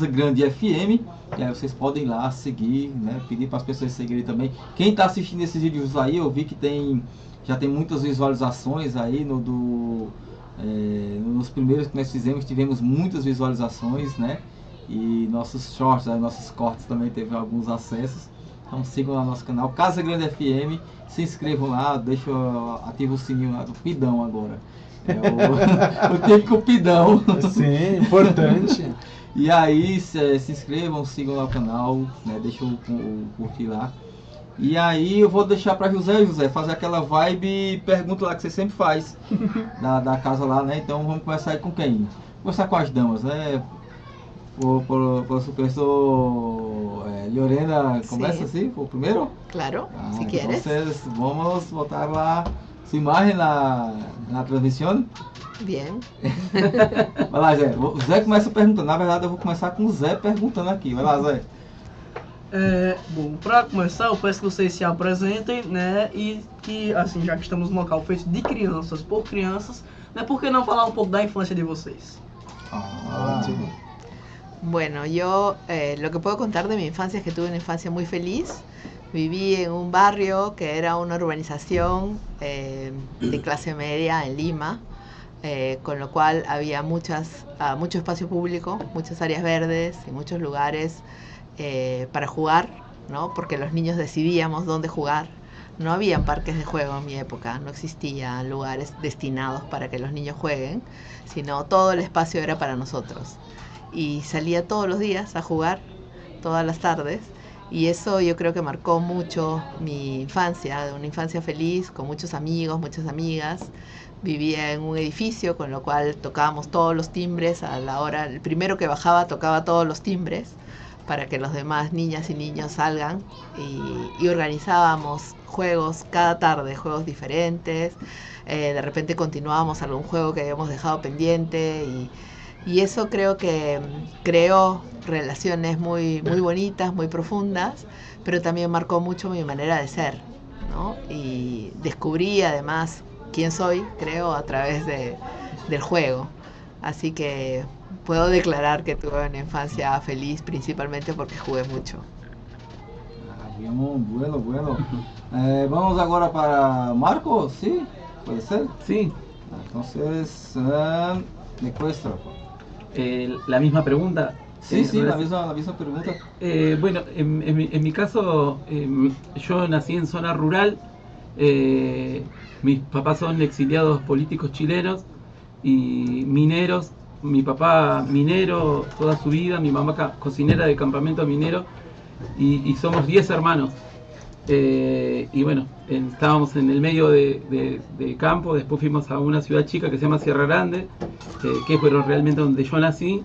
Casa Grande FM. E aí vocês podem ir lá seguir, né? Pedir para as pessoas seguirem também. Quem está assistindo esses vídeos aí, eu vi que já tem muitas visualizações aí nos primeiros que nós fizemos, tivemos muitas visualizações, né? E nossos shorts, nossos cortes também teve alguns acessos. Então sigam lá no nosso canal Casa Grande FM, se inscrevam lá, ativa o sininho lá do Pidão agora. O típico Pidão. Sim, importante. E aí se inscrevam, sigam lá o canal, né? Deixa eu curtir lá. E aí eu vou deixar para José fazer aquela vibe pergunta lá que você sempre faz da casa lá, né? Então vamos começar aí com quem? Vamos começar com as damas, né? Por supuesto, Lorena, começa así, por primero. Claro, si quieres. Entonces, vamos a botar su imagen na transmissão. Bien. Vai lá, Zé. O Zé começa perguntando. Na verdade, eu vou começar com o Zé perguntando aqui. Vai lá, Zé. Bom, para começar, eu peço que vocês se apresentem, né? E que, assim, já que estamos no local feito de crianças por crianças, né? Por que não falar um pouco da infância de vocês? Ótimo. Bueno, yo lo que puedo contar de mi infancia es que tuve una infancia muy feliz. Viví en un barrio que era una urbanización de clase media en Lima, con lo cual había mucho espacio público, muchas áreas verdes y muchos lugares para jugar, ¿no? Porque los niños decidíamos dónde jugar. No habían parques de juego en mi época, no existían lugares destinados para que los niños jueguen, sino todo el espacio era para nosotros. Y salía todos los días a jugar, todas las tardes, y eso yo creo que marcó mucho mi infancia, una infancia feliz, con muchos amigos, muchas amigas. Vivía en un edificio, con lo cual tocábamos todos los timbres a la hora, el primero que bajaba tocaba todos los timbres para que los demás niñas y niños salgan, y organizábamos juegos cada tarde, juegos diferentes. De repente continuábamos algún juego que habíamos dejado pendiente, y eso creo que creó relaciones muy, muy bonitas, muy profundas, pero también marcó mucho mi manera de ser, ¿no? Y descubrí además quién soy, creo, a través del juego. Así que puedo declarar que tuve una infancia feliz, principalmente porque jugué mucho. Bueno. Vamos agora para Marcos, ¿sí? ¿Puede ser? Sí. Entonces, Necuestra. La misma pregunta. Sí, la misma pregunta. Bueno, en mi caso, yo nací en zona rural. Mis papás son exiliados políticos chilenos y mineros. Mi papá minero toda su vida, mi mamá cocinera de campamento minero, y somos 10 hermanos. Y bueno, estábamos en el medio de campo. Después fuimos a una ciudad chica que se llama Sierra Grande, que es realmente donde yo nací.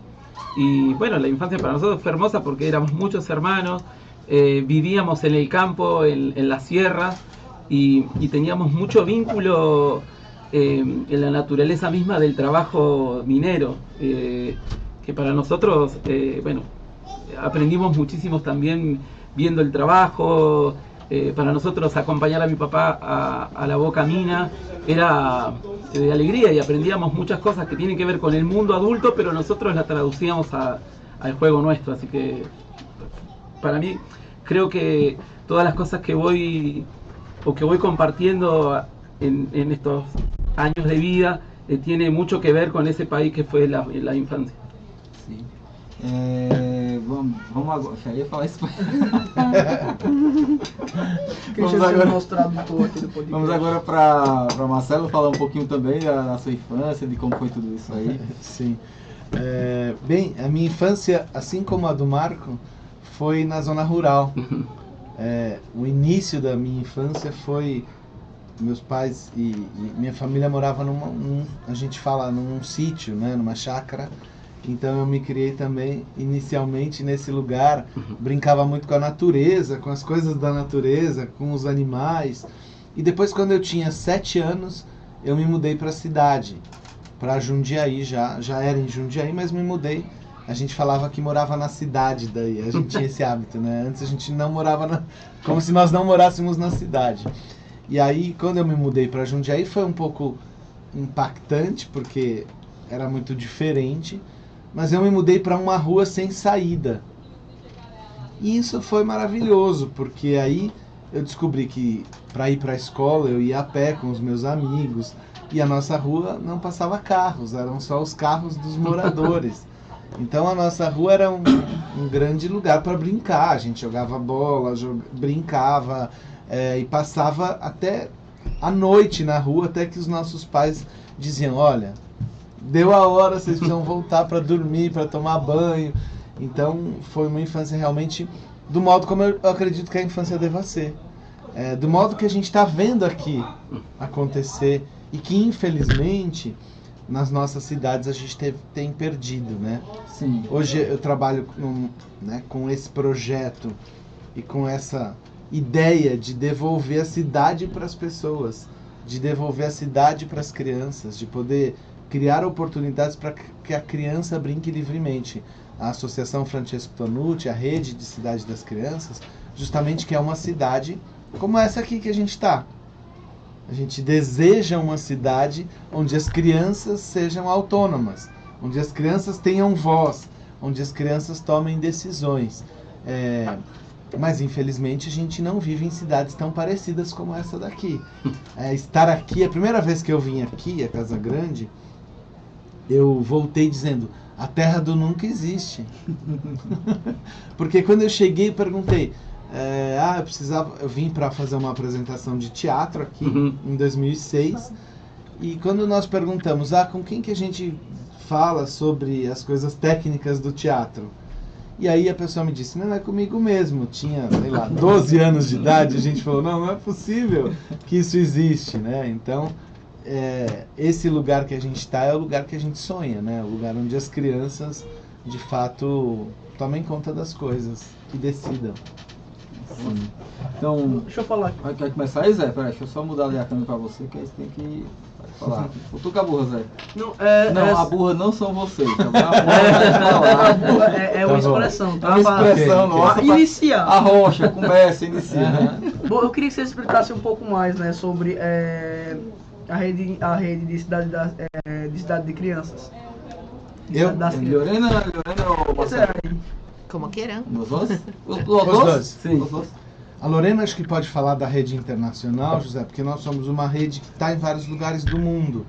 Y bueno, la infancia para nosotros fue hermosa porque éramos muchos hermanos, vivíamos en el campo, en las sierras, y teníamos mucho vínculo en la naturaleza misma del trabajo minero, que para nosotros, bueno, aprendimos muchísimo también viendo el trabajo. Para nosotros acompañar a mi papá a la boca mina era de alegría, y aprendíamos muchas cosas que tienen que ver con el mundo adulto, pero nosotros las traducíamos al juego nuestro. Así que para mí, creo que todas las cosas que voy compartiendo en estos años de vida tiene mucho que ver con ese país que fue la infancia. Sí. Vamos agora. Já ia falar isso. Vamos agora para Marcelo falar um pouquinho também da sua infância, de como foi tudo isso aí. Sim. Bem, a minha infância, assim como a do Marco, foi na zona rural. O início da minha infância foi... Meus pais e minha família moravam a gente fala, num sítio, né, numa chácara. Então eu me criei também inicialmente nesse lugar, brincava muito com a natureza, com as coisas da natureza, com os animais. E depois, quando eu tinha 7 anos, eu me mudei para a cidade, para Jundiaí, já era em Jundiaí, mas me mudei. A gente falava que morava na cidade daí, a gente tinha esse hábito, né? Antes a gente não morava, como se nós não morássemos na cidade. E aí, quando eu me mudei para Jundiaí, foi um pouco impactante, porque era muito diferente. mas eu me mudei para uma rua sem saída. E isso foi maravilhoso, porque aí eu descobri que para ir para a escola eu ia a pé com os meus amigos, e a nossa rua não passava carros, eram só os carros dos moradores. Então a nossa rua era um grande lugar para brincar, a gente jogava bola, brincava, e passava até a noite na rua, até que os nossos pais diziam, olha, deu a hora, vocês precisam voltar para dormir, para tomar banho. Então foi uma infância realmente do modo como eu acredito que a infância deva ser. Do modo que a gente está vendo aqui acontecer e que infelizmente nas nossas cidades a gente tem perdido, né? Sim. Hoje eu trabalho com esse projeto e com essa ideia de devolver a cidade para as pessoas, de devolver a cidade para as crianças, de poder criar oportunidades para que a criança brinque livremente. A Associação Francesco Tonucci, a Rede de Cidade das Crianças, justamente que é uma cidade como essa aqui que a gente está. A gente deseja uma cidade onde as crianças sejam autônomas, onde as crianças tenham voz, onde as crianças tomem decisões. Mas infelizmente a gente não vive em cidades tão parecidas como essa daqui. Estar aqui, a primeira vez que eu vim aqui, a Casa Grande, eu voltei dizendo, a terra do nunca existe. Porque quando eu cheguei perguntei, eu vim para fazer uma apresentação de teatro aqui em 2006, e quando nós perguntamos, com quem que a gente fala sobre as coisas técnicas do teatro? E aí a pessoa me disse, não, é comigo mesmo. Tinha, sei lá, 12 anos de idade, a gente falou, não é possível que isso existe, né? Então, esse lugar que a gente está é o lugar que a gente sonha, né? O lugar onde as crianças, de fato, tomem conta das coisas e decidam. Sim. Então, Deixa eu falar aqui. quer começar aí, Zé? Peraí, deixa eu só mudar ali a câmera pra você, que aí você tem que falar. Cutuca a burra, Zé. Não, a burra não são vocês. Tá bom? A burra É uma expressão, tá? é uma expressão nossa. Iniciar. A rocha, começa, inicia. Né? Bom, eu queria que você explicasse um pouco mais, né, sobre a rede de cidade de crianças. Das crianças. Lorena ou Marcelo? Como quieran. Os dois? Os dois. Sim. Os dois. A Lorena acho que pode falar da rede internacional, José, porque nós somos uma rede que está em vários lugares do mundo.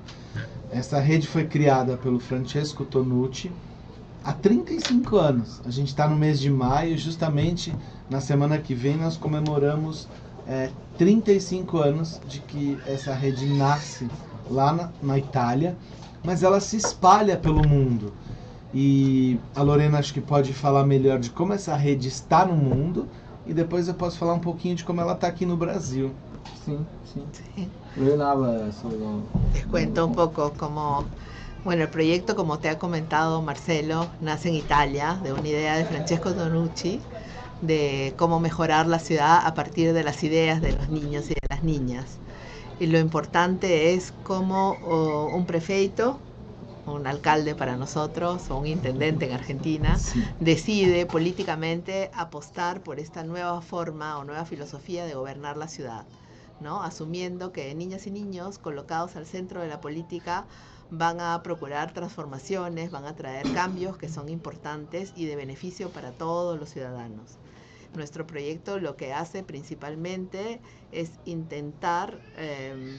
Essa rede foi criada pelo Francesco Tonucci há 35 anos. A gente está no mês de maio, justamente na semana que vem nós comemoramos 35 anos de que essa rede nasce lá na Itália, mas ela se espalha pelo mundo. E a Lorena acho que pode falar melhor de como essa rede está no mundo, y después eu posso falar un pouquinho de cómo ela está aquí no Brasil. Sí. Sí. Lorena habla sobre Les cuento un poco cómo, bueno, el proyecto, como te ha comentado Marcelo, nace en Italia, de una idea de Francesco Tonucci, de cómo mejorar la ciudad a partir de las ideas de los niños y de las niñas. Y lo importante es cómo un prefeito, un alcalde para nosotros, o un intendente en Argentina, Sí. decide políticamente apostar por esta nueva forma o nueva filosofía de gobernar la ciudad, ¿no? Asumiendo que niñas y niños colocados al centro de la política van a procurar transformaciones, van a traer cambios que son importantes y de beneficio para todos los ciudadanos. Nuestro proyecto lo que hace principalmente es intentar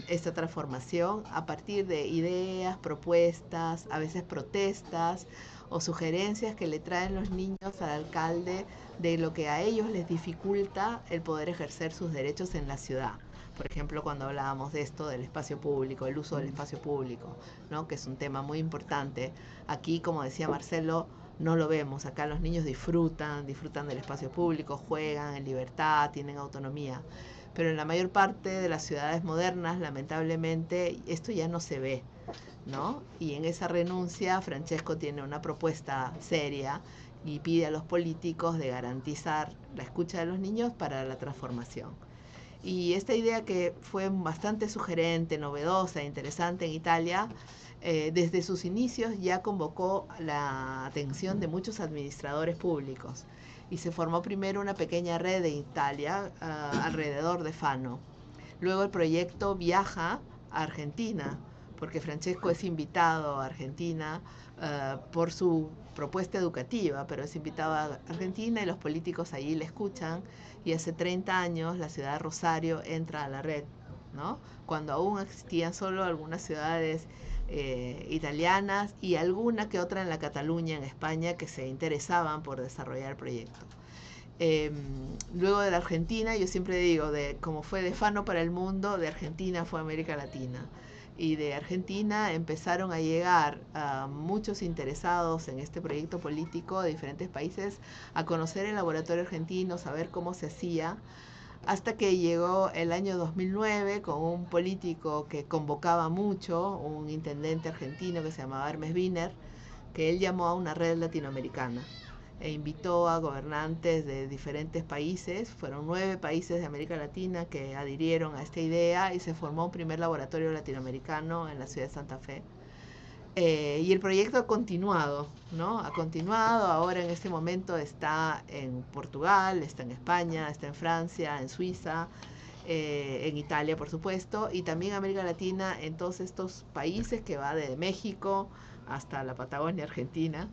esta transformación a partir de ideas, propuestas, a veces protestas o sugerencias que le traen los niños al alcalde de lo que a ellos les dificulta el poder ejercer sus derechos en la ciudad. Por ejemplo, cuando hablábamos de esto del espacio público, el uso del espacio público, ¿no? Que es un tema muy importante. Aquí, como decía Marcelo, no lo vemos. Acá los niños disfrutan del espacio público, juegan en libertad, tienen autonomía. Pero en la mayor parte de las ciudades modernas, lamentablemente, esto ya no se ve, ¿no? Y en esa renuncia, Francesco tiene una propuesta seria y pide a los políticos de garantizar la escucha de los niños para la transformación. Y esta idea, que fue bastante sugerente, novedosa, interesante en Italia, desde sus inicios ya convocó la atención de muchos administradores públicos y se formó primero una pequeña red en Italia alrededor de Fano. Luego el proyecto viaja a Argentina porque Francesco es invitado a Argentina por su propuesta educativa, pero es invitado a Argentina y los políticos allí le escuchan, y hace 30 años la ciudad de Rosario entra a la red, ¿no? Cuando aún existían solo algunas ciudades italianas y alguna que otra en la Cataluña, en España, que se interesaban por desarrollar el proyecto. Luego de la Argentina, yo siempre digo, como fue de Fano para el mundo, de Argentina fue a América Latina. Y de Argentina empezaron a llegar muchos interesados en este proyecto político de diferentes países a conocer el laboratorio argentino, saber cómo se hacía, hasta que llegó el año 2009 con un político que convocaba mucho, un intendente argentino que se llamaba Hermes Wiener, que él llamó a una red latinoamericana e invitó a gobernantes de diferentes países. Fueron 9 países de América Latina que adhirieron a esta idea y se formó un primer laboratorio latinoamericano en la ciudad de Santa Fe. Y el proyecto ha continuado, ¿no? Ha continuado, ahora en este momento está en Portugal, está en España, está en Francia, en Suiza, en Italia, por supuesto, y también América Latina, en todos estos países que va desde México hasta la Patagonia Argentina.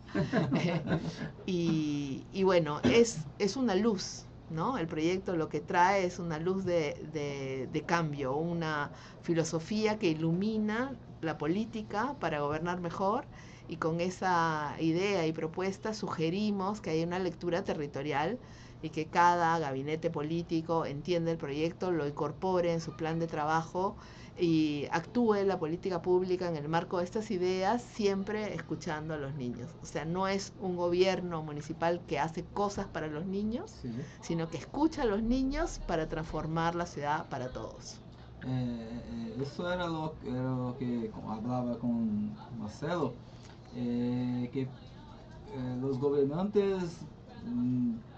Y bueno, es una luz, ¿no? El proyecto lo que trae es una luz de cambio, una filosofía que ilumina la política para gobernar mejor, y con esa idea y propuesta sugerimos que haya una lectura territorial y que cada gabinete político entienda el proyecto, lo incorpore en su plan de trabajo y actúe la política pública en el marco de estas ideas, siempre escuchando a los niños. O sea, no es un gobierno municipal que hace cosas para los niños, sí, sino que escucha a los niños para transformar la ciudad para todos. Eso era lo que hablaba con Marcelo, que los gobernantes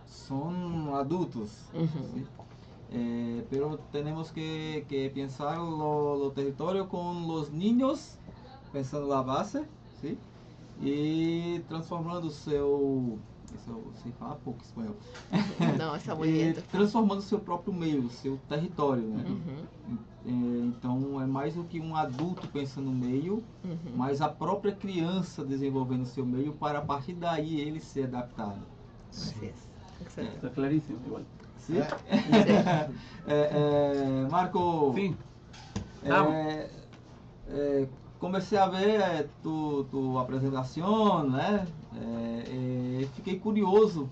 son adultos, ¿sí? Pero tenemos que pensar lo territorio con los niños, pensando la base, ¿sí? Y transformando seu... Eu sei falar pouco espanhol. Não, está muito bem. Transformando seu próprio meio, seu território, né? Então é mais do que um adulto pensando no meio, mas a própria criança desenvolvendo o seu meio para a partir daí ele ser adaptado. Así es. Está clarísimo igual. ¿Sí? Marco, sí. Comecei a ver tua apresentação, né? Fiquei curioso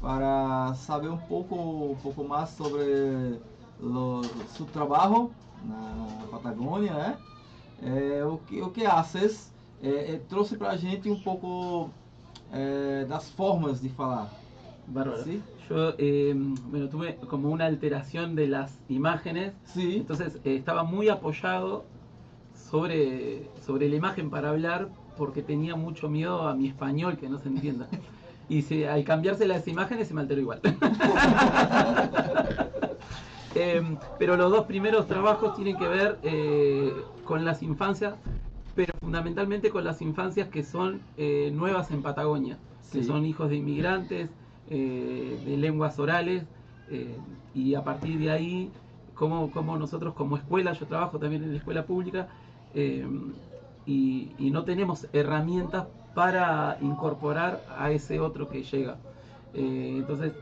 para saber um pouco mais sobre o seu trabalho na Patagônia, né? O que haces? Trouxe para a gente um pouco das formas de falar. Bárbaro. ¿Sí? Yo bueno, tuve como una alteración de las imágenes, sí. Entonces estaba muy apoyado sobre la imagen para hablar, porque tenía mucho miedo a mi español que no se entienda. Y al cambiarse las imágenes se me alteró igual. Pero los dos primeros trabajos tienen que ver con las infancias, pero fundamentalmente con las infancias que son nuevas en Patagonia, sí, que son hijos de inmigrantes, de lenguas orales, y a partir de ahí, como nosotros como escuela, yo trabajo también en la escuela pública, y no tenemos herramientas para incorporar a ese otro que llega. Entonces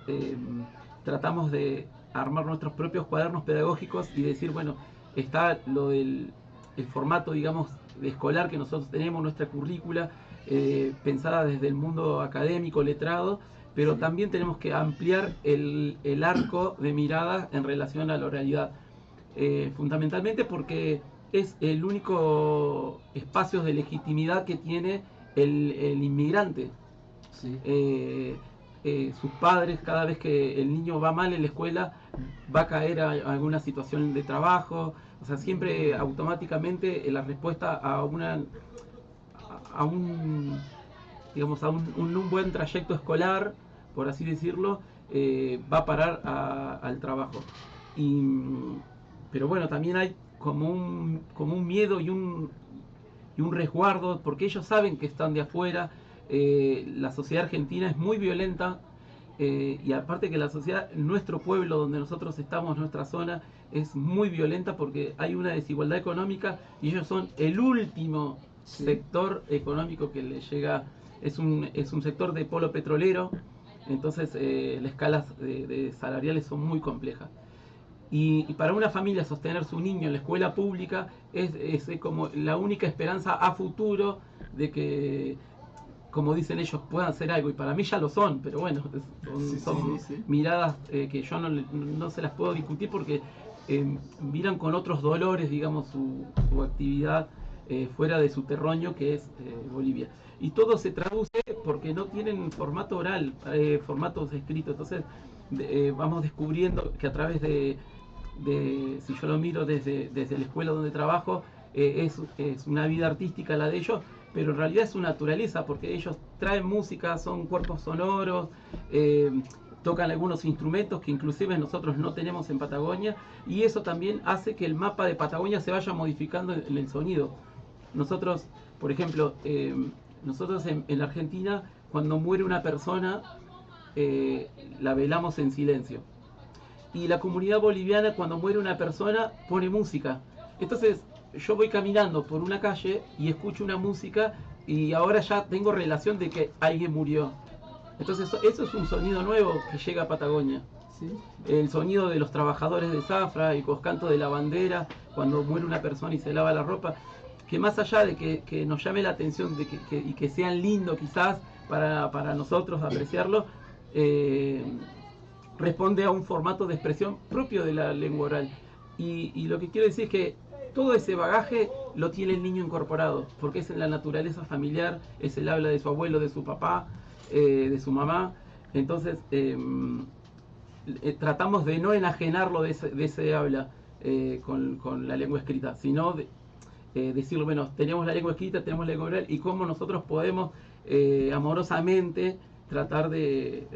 tratamos de armar nuestros propios cuadernos pedagógicos y decir, bueno, está lo del el formato, digamos, escolar que nosotros tenemos, nuestra currícula, pensada desde el mundo académico, letrado, pero sí, también tenemos que ampliar el arco de mirada en relación a la oralidad, fundamentalmente porque es el único espacio de legitimidad que tiene el inmigrante. Sí. Sus padres, cada vez que el niño va mal en la escuela, va a caer a alguna situación de trabajo, o sea, siempre automáticamente la respuesta a un buen trayecto escolar, por así decirlo, va a parar al trabajo. Pero bueno, también hay como un miedo y un resguardo, porque ellos saben que están de afuera. La sociedad argentina es muy violenta, y aparte que la sociedad, nuestro pueblo donde nosotros estamos, nuestra zona, es muy violenta porque hay una desigualdad económica y ellos son el último sector económico que les llega. Es un sector de polo petrolero, entonces las escalas de salariales son muy complejas. Y para una familia sostener su niño en la escuela pública es como la única esperanza a futuro de que, como dicen ellos, puedan hacer algo. Y para mí ya lo son, pero bueno, son miradas que yo no se las puedo discutir porque miran con otros dolores, digamos, su actividad fuera de su terruño, que es Bolivia. Y todo se traduce porque no tienen formato oral, formatos escritos. Entonces vamos descubriendo que a través si yo lo miro desde la escuela donde trabajo, es una vida artística la de ellos, pero en realidad es su naturaleza, porque ellos traen música, son cuerpos sonoros, tocan algunos instrumentos que inclusive nosotros no tenemos en Patagonia, y eso también hace que el mapa de Patagonia se vaya modificando en el sonido. Nosotros, por ejemplo, nosotros en la Argentina, cuando muere una persona, la velamos en silencio. Y la comunidad boliviana, cuando muere una persona, pone música. Entonces yo voy caminando por una calle y escucho una música y ahora ya tengo relación de que alguien murió. Entonces eso es un sonido nuevo que llega a Patagonia. ¿Sí? El sonido de los trabajadores de zafra, el coscanto de la bandera, cuando muere una persona y se lava la ropa, que más allá de que nos llame la atención y que sean lindos quizás para nosotros apreciarlo, responde a un formato de expresión propio de la lengua oral. Y lo que quiero decir es que todo ese bagaje lo tiene el niño incorporado, porque es en la naturaleza familiar, es el habla de su abuelo, de su papá, de su mamá. Entonces tratamos de no enajenarlo de ese habla con la lengua escrita, sino decirlo, bueno, tenemos la lengua escrita, tenemos la lengua oral, y cómo nosotros podemos amorosamente tratar de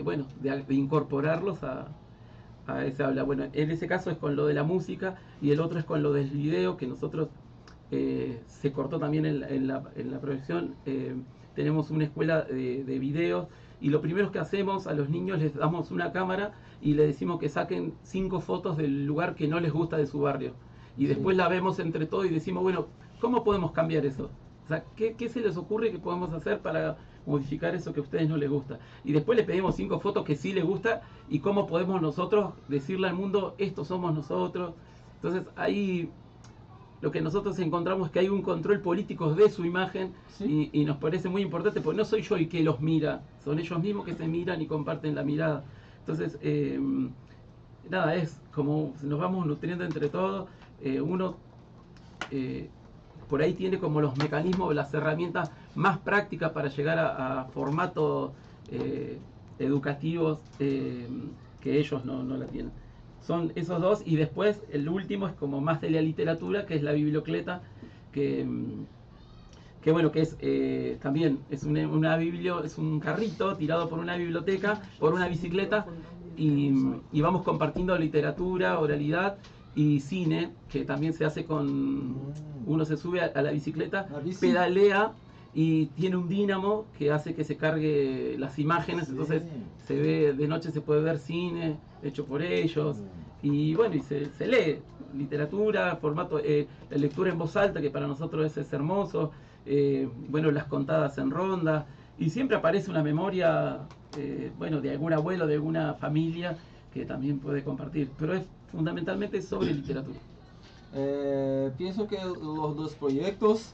incorporarlos a ese habla. Bueno, en ese caso es con lo de la música y el otro es con lo del video, que nosotros se cortó también en la proyección. Tenemos una escuela de videos y lo primero que hacemos, a los niños les damos una cámara y les decimos que saquen 5 fotos del lugar que no les gusta de su barrio. Y después la vemos entre todos y decimos, bueno, ¿cómo podemos cambiar eso? O sea, ¿qué se les ocurre que podemos hacer para modificar eso que a ustedes no les gusta? Y después les pedimos 5 fotos que sí les gusta y cómo podemos nosotros decirle al mundo, estos somos nosotros. Entonces ahí lo que nosotros encontramos es que hay un control político de su imagen, sí. y nos parece muy importante, porque no soy yo el que los mira, son ellos mismos que se miran y comparten la mirada. Entonces, nada, es como nos vamos nutriendo entre todos. Uno por ahí tiene como los mecanismos, las herramientas más prácticas para llegar a formatos educativos que ellos no la tienen. Son esos dos, y después el último es como más de la literatura, que es la bibliocleta, que bueno, que es también es es un carrito tirado por una biblioteca, por una bicicleta, y vamos compartiendo literatura, oralidad y cine, que también se hace uno se sube a la bicicleta, pedalea y tiene un dínamo que hace que se cargue las imágenes, sí. Entonces se ve, de noche se puede ver cine hecho por ellos, y bueno, y se lee literatura, formato, la lectura en voz alta, que para nosotros es hermoso, bueno, las contadas en ronda, y siempre aparece una memoria, bueno, de algún abuelo, de alguna familia que también puede compartir, pero es fundamentalmente sobre literatura. Pienso que los dos proyectos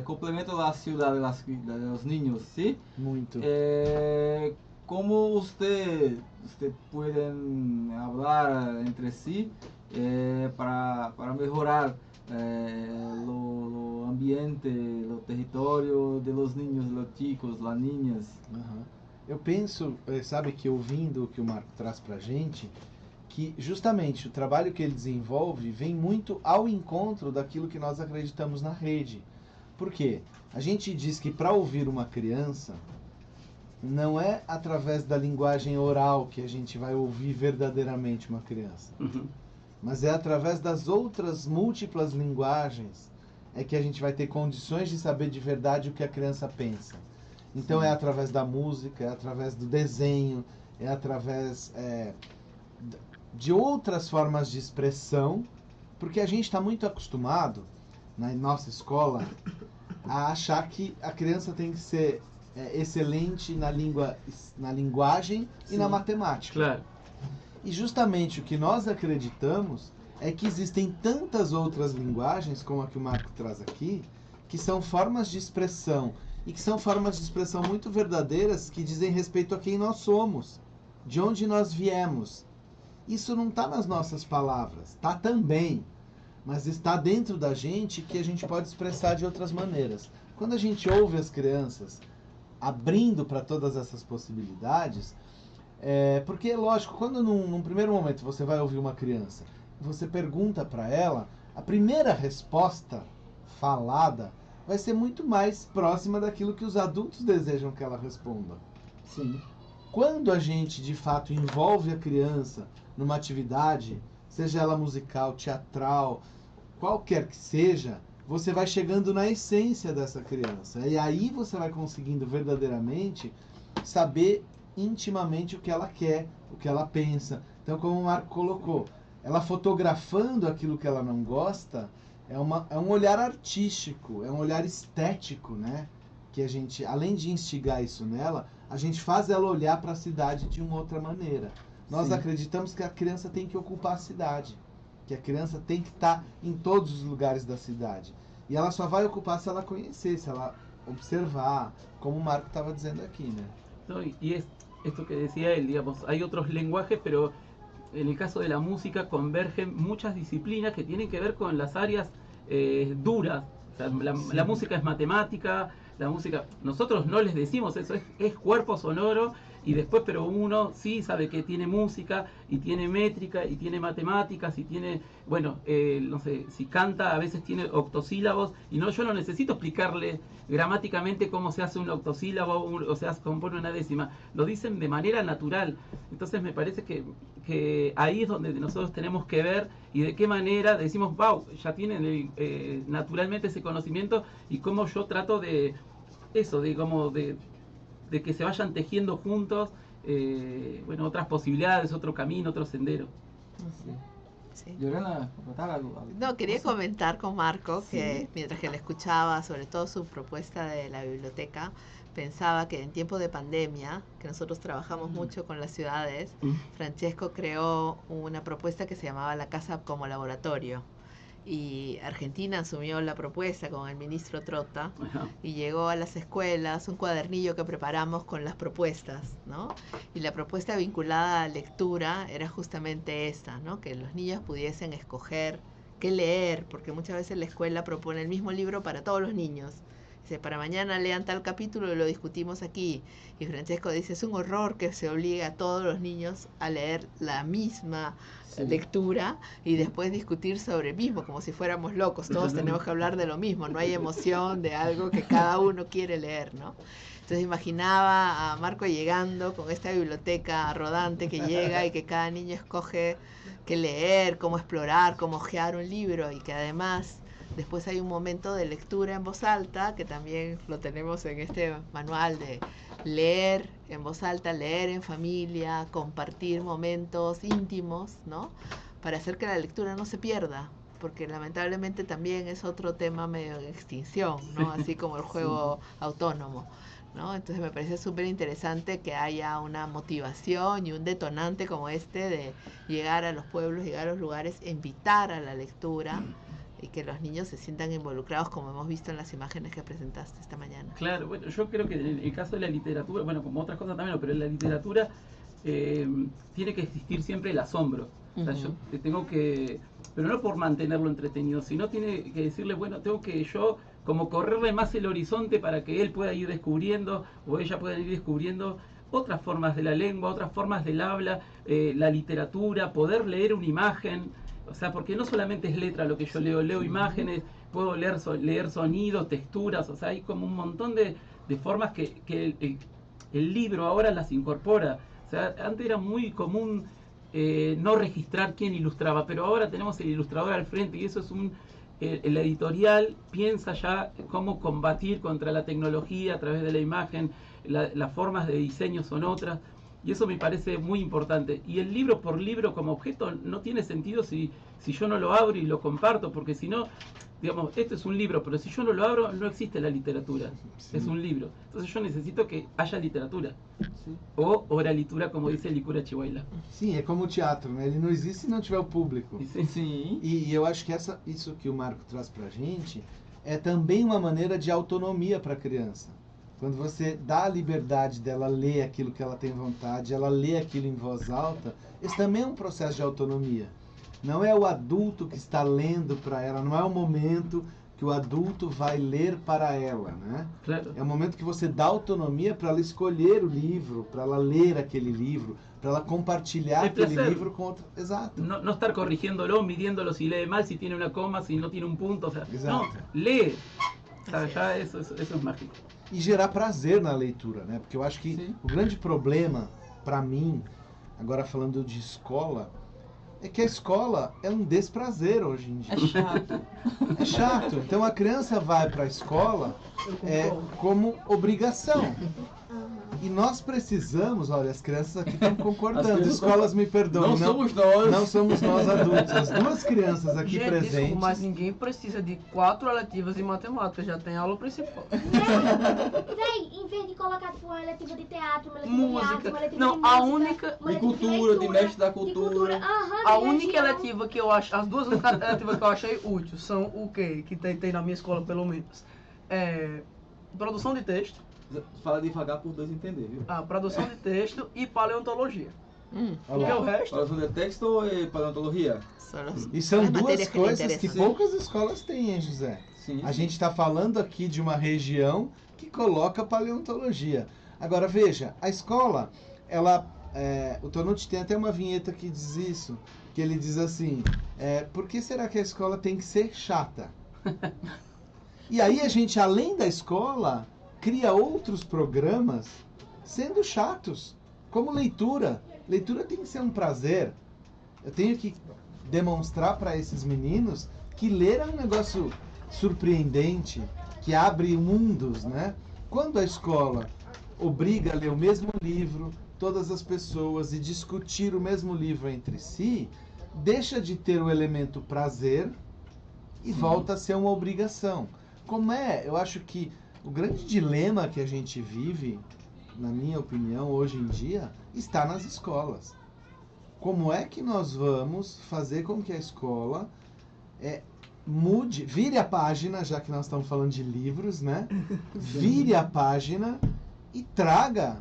complementan la ciudad de los niños, ¿sí? Muito. ¿Cómo usted pueden hablar entre sí para mejorar lo ambiente, lo território de los niños, los chicos, las niñas? Uhum. Eu penso, sabe, que ouvindo o que o Marco traz pra gente, que justamente o trabalho que ele desenvolve vem muito ao encontro daquilo que nós acreditamos na rede. Por quê? A gente diz que para ouvir uma criança, não é através da linguagem oral que a gente vai ouvir verdadeiramente uma criança. Uhum. Mas é através das outras múltiplas linguagens é que a gente vai ter condições de saber de verdade o que a criança pensa. Então é através da música, é através do desenho, é através de outras formas de expressão, porque a gente está muito acostumado, na nossa escola, a achar que a criança tem que ser excelente na linguagem e na matemática. Claro. E justamente o que nós acreditamos é que existem tantas outras linguagens, como a que o Marco traz aqui, que são formas de expressão, e que são formas de expressão muito verdadeiras, que dizem respeito a quem nós somos, de onde nós viemos. Isso não está nas nossas palavras, está também, mas está dentro da gente, que a gente pode expressar de outras maneiras. Quando a gente ouve as crianças abrindo para todas essas possibilidades, porque, lógico, quando num primeiro momento você vai ouvir uma criança, você pergunta para ela, a primeira resposta falada vai ser muito mais próxima daquilo que os adultos desejam que ela responda. Sim. Quando a gente, de fato, envolve a criança numa atividade, seja ela musical, teatral, qualquer que seja, você vai chegando na essência dessa criança. E aí você vai conseguindo verdadeiramente saber intimamente o que ela quer, o que ela pensa. Então, como o Marco colocou, ela fotografando aquilo que ela não gosta, é um olhar artístico, é um olhar estético, né? Que a gente, além de instigar isso nela, a gente faz ela olhar para a cidade de uma outra maneira. Nós acreditamos que a criança tem que ocupar a cidade, que a criança tem que estar em todos os lugares da cidade. E ela só vai ocupar se ela conhecer, se ela observar, como o Marco estava dizendo aqui, né? No, y es esto que decía él, digamos, hay otros lenguajes, pero en el caso de la música convergen muchas disciplinas que tienen que ver con las áreas duras. O sea, la música es matemática, la música, nosotros no les decimos eso, es cuerpo sonoro, y después, pero uno sí sabe que tiene música, y tiene métrica, y tiene matemáticas, y tiene, bueno, no sé, si canta a veces tiene octosílabos, y no, yo no necesito explicarle gramáticamente cómo se hace un octosílabo, o sea, se compone una décima, lo dicen de manera natural. Entonces me parece que ahí es donde nosotros tenemos que ver, y de qué manera decimos, wow, ya tienen naturalmente ese conocimiento, y cómo yo trato de eso, de como de que se vayan tejiendo juntos, bueno, otras posibilidades, otro camino, otro sendero. Sí. Lorena, ¿comentar algo? No, quería comentar con Marco que Sí. mientras que le escuchaba, sobre todo su propuesta de la biblioteca, pensaba que en tiempo de pandemia, que nosotros trabajamos mucho con las ciudades, Francesco creó una propuesta que se llamaba la casa como laboratorio. Y Argentina asumió la propuesta con el ministro Trota y llegó a las escuelas un cuadernillo que preparamos con las propuestas, ¿no? Y la propuesta vinculada a lectura era justamente esta, ¿no? Que los niños pudiesen escoger qué leer, porque muchas veces la escuela propone el mismo libro para todos los niños. Dice, para mañana lean tal capítulo y lo discutimos aquí. Y Francesco dice, es un horror que se obligue a todos los niños a leer la misma lectura y después discutir sobre el mismo, como si fuéramos locos. Todos tenemos que hablar de lo mismo, no hay emoción de algo que cada uno quiere leer, ¿no? Entonces imaginaba a Marco llegando con esta biblioteca rodante que llega y que cada niño escoge qué leer, cómo explorar, cómo hojear un libro, y que además después hay un momento de lectura en voz alta, que también lo tenemos en este manual de leer en voz alta, leer en familia, compartir momentos íntimos, ¿no? Para hacer que la lectura no se pierda, porque lamentablemente también es otro tema medio en extinción, ¿no? Así como el juego autónomo, ¿no? Entonces me parece súper interesante que haya una motivación y un detonante como este de llegar a los pueblos, llegar a los lugares, invitar a la lectura, y que los niños se sientan involucrados, como hemos visto en las imágenes que presentaste esta mañana. Claro, bueno, yo creo que en el caso de la literatura, bueno, como otras cosas también, pero en la literatura tiene que existir siempre el asombro. O sea, yo tengo que, pero no por mantenerlo entretenido, sino tiene que decirle, bueno, tengo que yo como correrle más el horizonte para que él pueda ir descubriendo, o ella pueda ir descubriendo otras formas de la lengua, otras formas del habla, la literatura, poder leer una imagen. O sea, porque no solamente es letra lo que yo leo imágenes, puedo leer sonidos, texturas, o sea, hay como un montón de formas que el libro ahora las incorpora. O sea, antes era muy común no registrar quién ilustraba, pero ahora tenemos el ilustrador al frente, y eso es el editorial piensa ya cómo combatir contra la tecnología a través de la imagen, las formas de diseño son otras. Y eso me parece muy importante. Y el libro por libro como objeto no tiene sentido si yo no lo abro y lo comparto, porque si no, digamos, esto es un libro, pero si yo no lo abro, no existe la literatura. Sí. Es un libro. Entonces yo necesito que haya literatura. Sim. O oralitura, como dice Licura Chihuahua. Sim, é como o teatro, né? Ele não existe se não tiver o público. Sim. E eu acho que isso que o Marco traz pra gente é também uma maneira de autonomia para a criança. Quando você dá a liberdade dela ler aquilo que ela tem vontade, ela lê aquilo em voz alta, esse também é um processo de autonomia. Não é o adulto que está lendo para ela, não é o momento que o adulto vai ler para ela, né? Claro. É o momento que você dá autonomia para ela escolher o livro, para ela ler aquele livro, para ela compartilhar É aquele prazer. livro com outro. Exato. No estar corrigiéndolo, midiéndolo si lee mal, si tiene una coma, si no tiene un punto. O sea, Exacto. no, lee. O sea, Así ya eso es mágico. E gerar prazer na leitura, né? Porque eu acho que Sim. o grande problema, para mim, agora falando de escola, é que a escola é um desprazer hoje em dia. É chato. É chato. Então a criança vai para a escola Eu concordo. como obrigação. E nós precisamos, olha, as crianças aqui estão As concordando, crianças escolas me perdoem. Não somos nós. Não somos nós adultos. As duas crianças aqui Gente, desculpa, presentes. mas ninguém precisa de 4 eletivas de matemática, já tem aula principal. Véi, em vez de colocar tipo, uma eletiva de teatro, uma eletiva de Música. arte, uma eletiva Não, de a música, única- uma De eletiva cultura, de leitura, mestre da de cultura. Aham, A de única religião. eletiva que eu acho, as duas únicas eletivas que eu achei úteis são o quê? Que tem na minha escola pelo menos. É, produção de texto, Fala devagar por dois entender, viu? a produção de texto e paleontologia. Olha Porque o lá. resto, Fala de texto ou paleontologia? Son los- E são las duas materias que le coisas que interesan. poucas escolas têm, hein, José? Sim. A gente está falando aqui de uma região que coloca paleontologia. Agora veja, a escola, ela, o Tonucci tem até uma vinheta que diz isso, que ele diz assim, por que será que a escola tem que ser chata? E aí a gente, além da escola, cria outros programas sendo chatos, como leitura. Leitura tem que ser um prazer. Eu tenho que demonstrar para esses meninos que ler é um negócio surpreendente, que abre mundos, né? Quando a escola obriga a ler o mesmo livro, todas as pessoas, e discutir o mesmo livro entre si, deixa de ter o elemento prazer e volta a ser uma obrigação. Eu acho que o grande dilema que a gente vive, na minha opinião, hoje em dia, está nas escolas. Como é que nós vamos fazer com que a escola mude, vire a página, já que nós estamos falando de livros, né? Vire a página e traga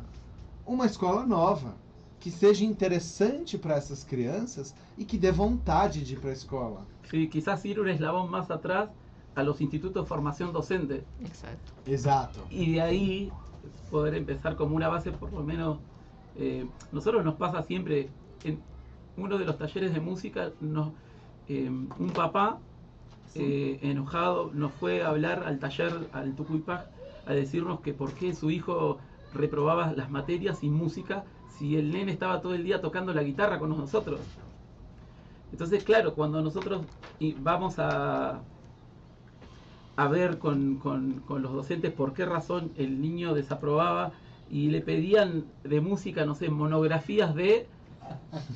uma escola nova, que seja interessante para essas crianças e que dê vontade de ir para a escola. Sí, quizás ir un eslabón más atrás a los institutos de formación docente Exacto. Exato. y de ahí poder empezar como una base, por lo menos. Nosotros nos pasa siempre en uno de los talleres de música, un papá enojado nos fue a hablar al taller, al Tucuypaj, a decirnos que por qué su hijo reprobaba las materias y música si el nene estaba todo el día tocando la guitarra con nosotros. Entonces, claro, cuando nosotros vamos a ver con los docentes por qué razón el niño desaprobaba y le pedían de música, no sé, monografías de...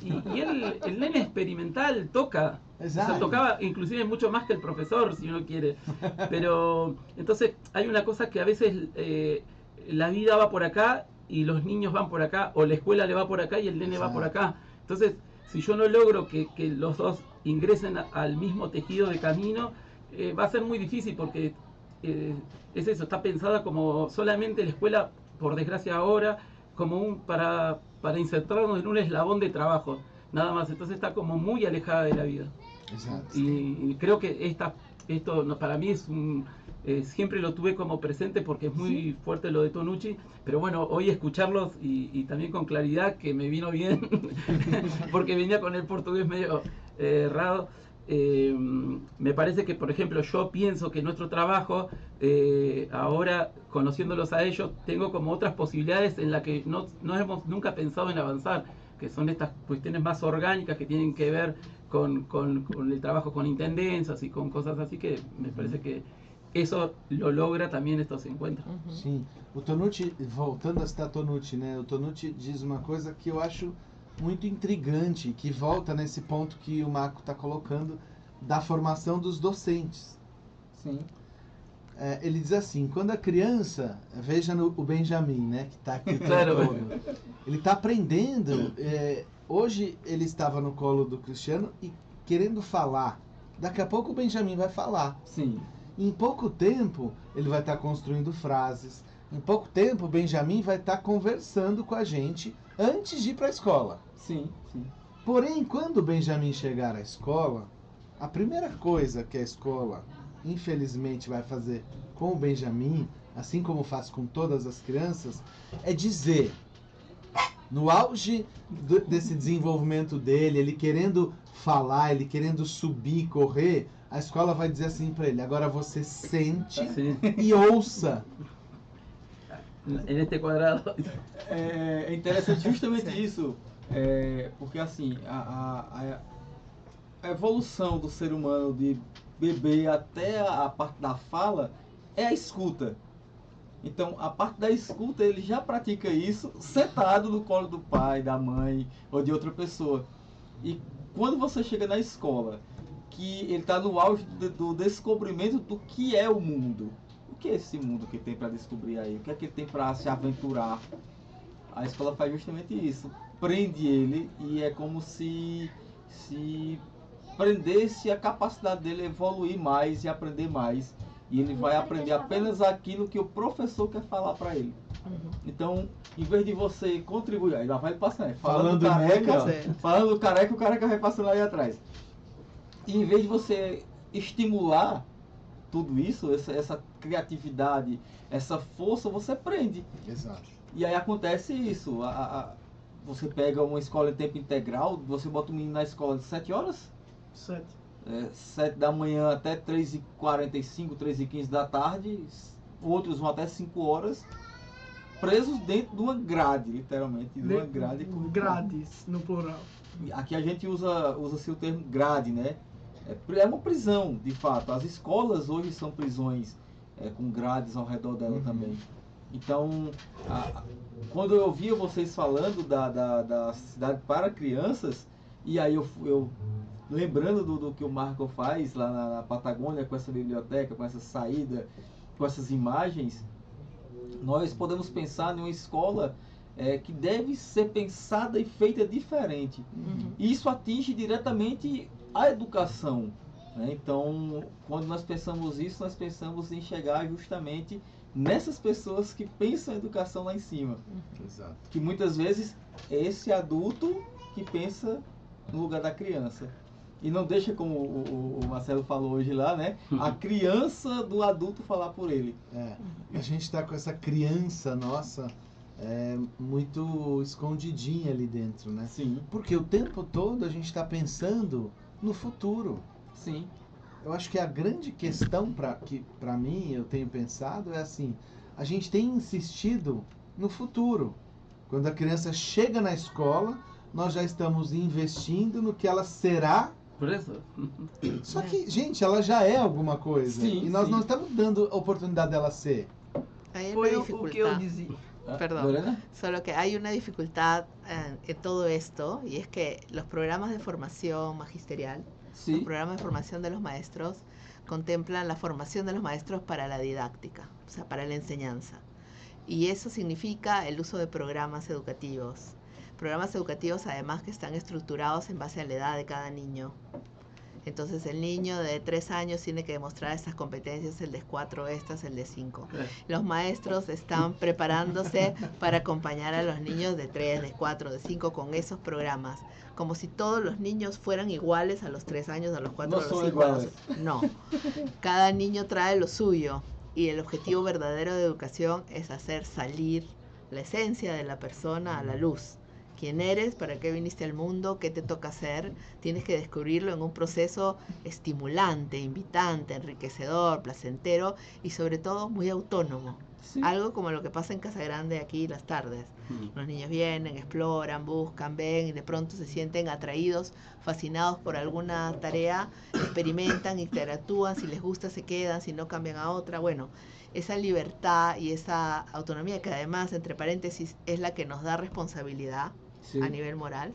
Y el nene experimental toca. O sea, Exacto. tocaba inclusive mucho más que el profesor, si uno quiere. Pero entonces hay una cosa que a veces la vida va por acá y los niños van por acá, o la escuela le va por acá y el nene va por acá. Entonces, si yo no logro que los dos ingresen al mismo tejido de camino, va a ser muy difícil, porque es eso, está pensada como solamente la escuela, por desgracia ahora, como para insertarnos en un eslabón de trabajo, nada más. Entonces está como muy alejada de la vida. Exato. Y creo que esto para mí es siempre lo tuve como presente, porque es muy fuerte lo de Tonucci, pero bueno, hoy escucharlos y también con claridad, que me vino bien, porque venía con el portugués medio errado. Me parece que, por ejemplo, yo pienso que nuestro trabajo, ahora conociéndolos a ellos, tengo como otras posibilidades en las que no hemos nunca pensado en avanzar, que son estas cuestiones más orgánicas que tienen que ver con el trabajo con intendencias y con cosas así, que me parece que eso lo logra también estos encuentros. Sim. O Tonucci, voltando a citar Tonucci, né? O Tonucci diz uma coisa que eu acho muito intrigante, que volta nesse ponto que o Marco está colocando da formação dos docentes. Sim. Ele diz assim, quando a criança, veja o Benjamin, né, que está aqui Claro. todo, ele está aprendendo, hoje ele estava no colo do Cristiano e querendo falar, daqui a pouco o Benjamin vai falar. Sim. Em pouco tempo ele vai estar construindo frases, em pouco tempo o Benjamin vai estar conversando com a gente antes de ir para a escola. Sim, sim. Porém, quando o Benjamin chegar à escola, a primeira coisa que a escola, infelizmente, vai fazer com o Benjamin, assim como faz com todas as crianças, é dizer, no auge desse desenvolvimento dele, ele querendo falar, ele querendo subir, correr, a escola vai dizer assim para ele, agora você sente Sí. e ouça. En este cuadrado. É interessante justamente isso, porque assim, a evolução do ser humano de bebê até a parte da fala é a escuta. Então, a parte da escuta, ele já pratica isso sentado no colo do pai, da mãe ou de outra pessoa. E quando você chega na escola, que ele está no auge do descobrimento do que é o mundo. O que é esse mundo que tem para descobrir aí? O que é que ele tem para se aventurar? A escola faz justamente isso. Prende ele e é como se prendesse a capacidade dele evoluir mais e aprender mais. E ele vai aprender apenas aquilo que o professor quer falar para ele. Então, em vez de você contribuir, aí lá vai ele passando, falando careca, nega, falando careca, o careca vai passando aí atrás. E em vez de você estimular tudo isso, essa criatividade, essa força, você prende. Exato. E aí acontece isso. Você pega uma escola em tempo integral, você bota o menino na escola de 7 horas, 7. 7 da manhã até 3h45, 3h15 da tarde, outros vão até 5 horas, presos dentro de uma grade, literalmente, de uma grade curricular. Grades, no plural. Aqui a gente usa-se o termo grade, né? É uma prisão, de fato. As escolas hoje são prisões com grades ao redor dela também. Então, quando eu ouvia vocês falando da cidade para crianças, e aí eu lembrando do que o Marco faz lá na Patagônia, com essa biblioteca, com essa saída, com essas imagens, nós podemos pensar em uma escola que deve ser pensada e feita diferente. E isso atinge diretamente a educação, né? Então, quando nós pensamos isso, nós pensamos em chegar justamente nessas pessoas que pensam a educação lá em cima. Exato. Que muitas vezes é esse adulto que pensa no lugar da criança. E não deixa, como o Marcelo falou hoje lá, né? A criança do adulto falar por ele. A gente está com essa criança nossa muito escondidinha ali dentro, né? Sim, Porque o tempo todo a gente está pensando no futuro. sim, Eu acho que a grande questão para mim, eu tenho pensado, é assim, a gente tem insistido no futuro. Quando a criança chega na escola, nós já estamos investindo no que ela será. Por eso. Só que, gente, ela já é alguma coisa. Sim, e nós sim. não estamos dando a oportunidade dela ser. Hay Foi una o que eu dificultad. dizia. Perdón. Lorena? Solo que hay una dificultad en todo esto, y es que los programas de formación magisterial, los Sí, programas de formación de los maestros, contemplan la formación de los maestros para la didáctica, o sea, para la enseñanza. Y eso significa el uso de programas educativos. Programas educativos además que están estructurados en base a la edad de cada niño. Entonces el niño de 3 años tiene que demostrar estas competencias, el de 4 estas, el de 5. Los maestros están preparándose para acompañar a los niños de 3, de 4, de 5 con esos programas, como si todos los niños fueran iguales a los 3 años, a los 4, No a los son 5. iguales. No, cada niño trae lo suyo y el objetivo verdadero de educación es hacer salir la esencia de la persona a la luz. quién eres, para qué viniste al mundo, qué te toca hacer. Tienes que descubrirlo en un proceso estimulante, invitante, enriquecedor, placentero y sobre todo muy autónomo. Sí. Algo como lo que pasa en Casa Grande aquí las tardes. Los niños vienen, exploran, buscan, ven y de pronto se sienten atraídos, fascinados por alguna tarea, experimentan, interactúan, si les gusta se quedan, si no cambian a otra. Bueno, esa libertad y esa autonomía que además, entre paréntesis, es la que nos da responsabilidad Sí. a nivel moral,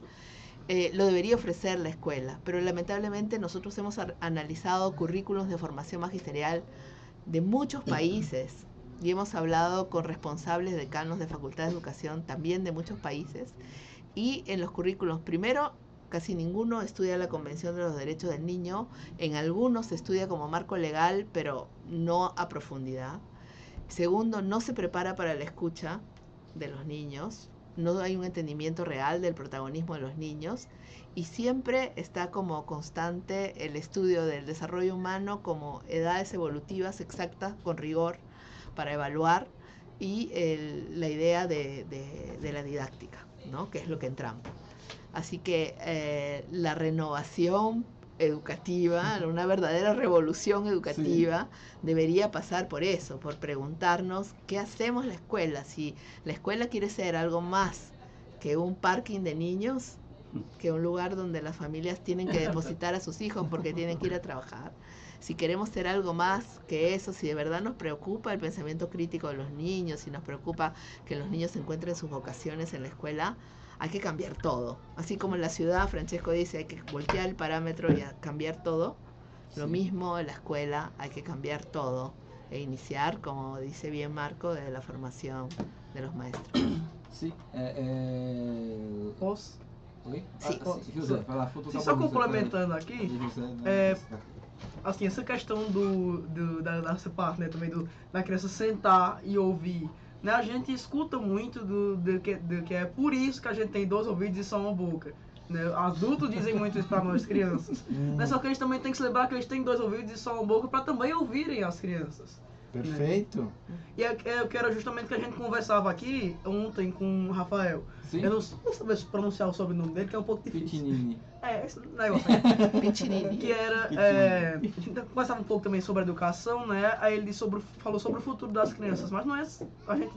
lo debería ofrecer la escuela, pero lamentablemente nosotros hemos analizado currículos de formación magisterial de muchos países y hemos hablado con responsables decanos de facultad de educación también de muchos países, y en los currículos, primero, casi ninguno estudia la Convención de los Derechos del Niño, en algunos se estudia como marco legal, pero no a profundidad. Segundo, no se prepara para la escucha de los niños, no hay un entendimiento real del protagonismo de los niños, y siempre está como constante el estudio del desarrollo humano como edades evolutivas exactas con rigor para evaluar, y la idea de la didáctica, ¿no? Que es lo que entramos. Así que la renovación educativa, una verdadera revolución educativa, debería pasar por eso, por preguntarnos qué hacemos la escuela. Si la escuela quiere ser algo más que un parking de niños, que un lugar donde las familias tienen que depositar a sus hijos porque tienen que ir a trabajar. Si queremos ser algo más que eso, si de verdad nos preocupa el pensamiento crítico de los niños, si nos preocupa que los niños encuentren sus vocaciones en la escuela, hay que cambiar todo. Así como en la ciudad, Francesco dice, hay que voltear el parámetro y cambiar todo. Lo mismo en la escuela, hay que cambiar todo e iniciar, como dice bien Marco, de la formación de los maestros. Sí. Posso? Oi? Sim. José, vai lá, foto. Sim, só complementando aqui, assim, essa questão dessa parte, né, também da criança sentar e ouvir, né, a gente escuta muito do que é por isso que a gente tem 2 ouvidos e só uma boca, né, adultos dizem muito isso para nós crianças, né, só que a gente também tem que se lembrar que eles têm 2 ouvidos e só uma boca para também ouvirem as crianças. Perfeito. E eu quero justamente que a gente conversava aqui ontem com o Rafael. Sim. Eu não sei se pronunciar o sobrenome dele, que é um pouco difícil. Pitinini. Esse negócio aí. Pitinini. Que era. A gente conversava um pouco também sobre a educação, né? Aí ele falou sobre o futuro das crianças, mas não é. A gente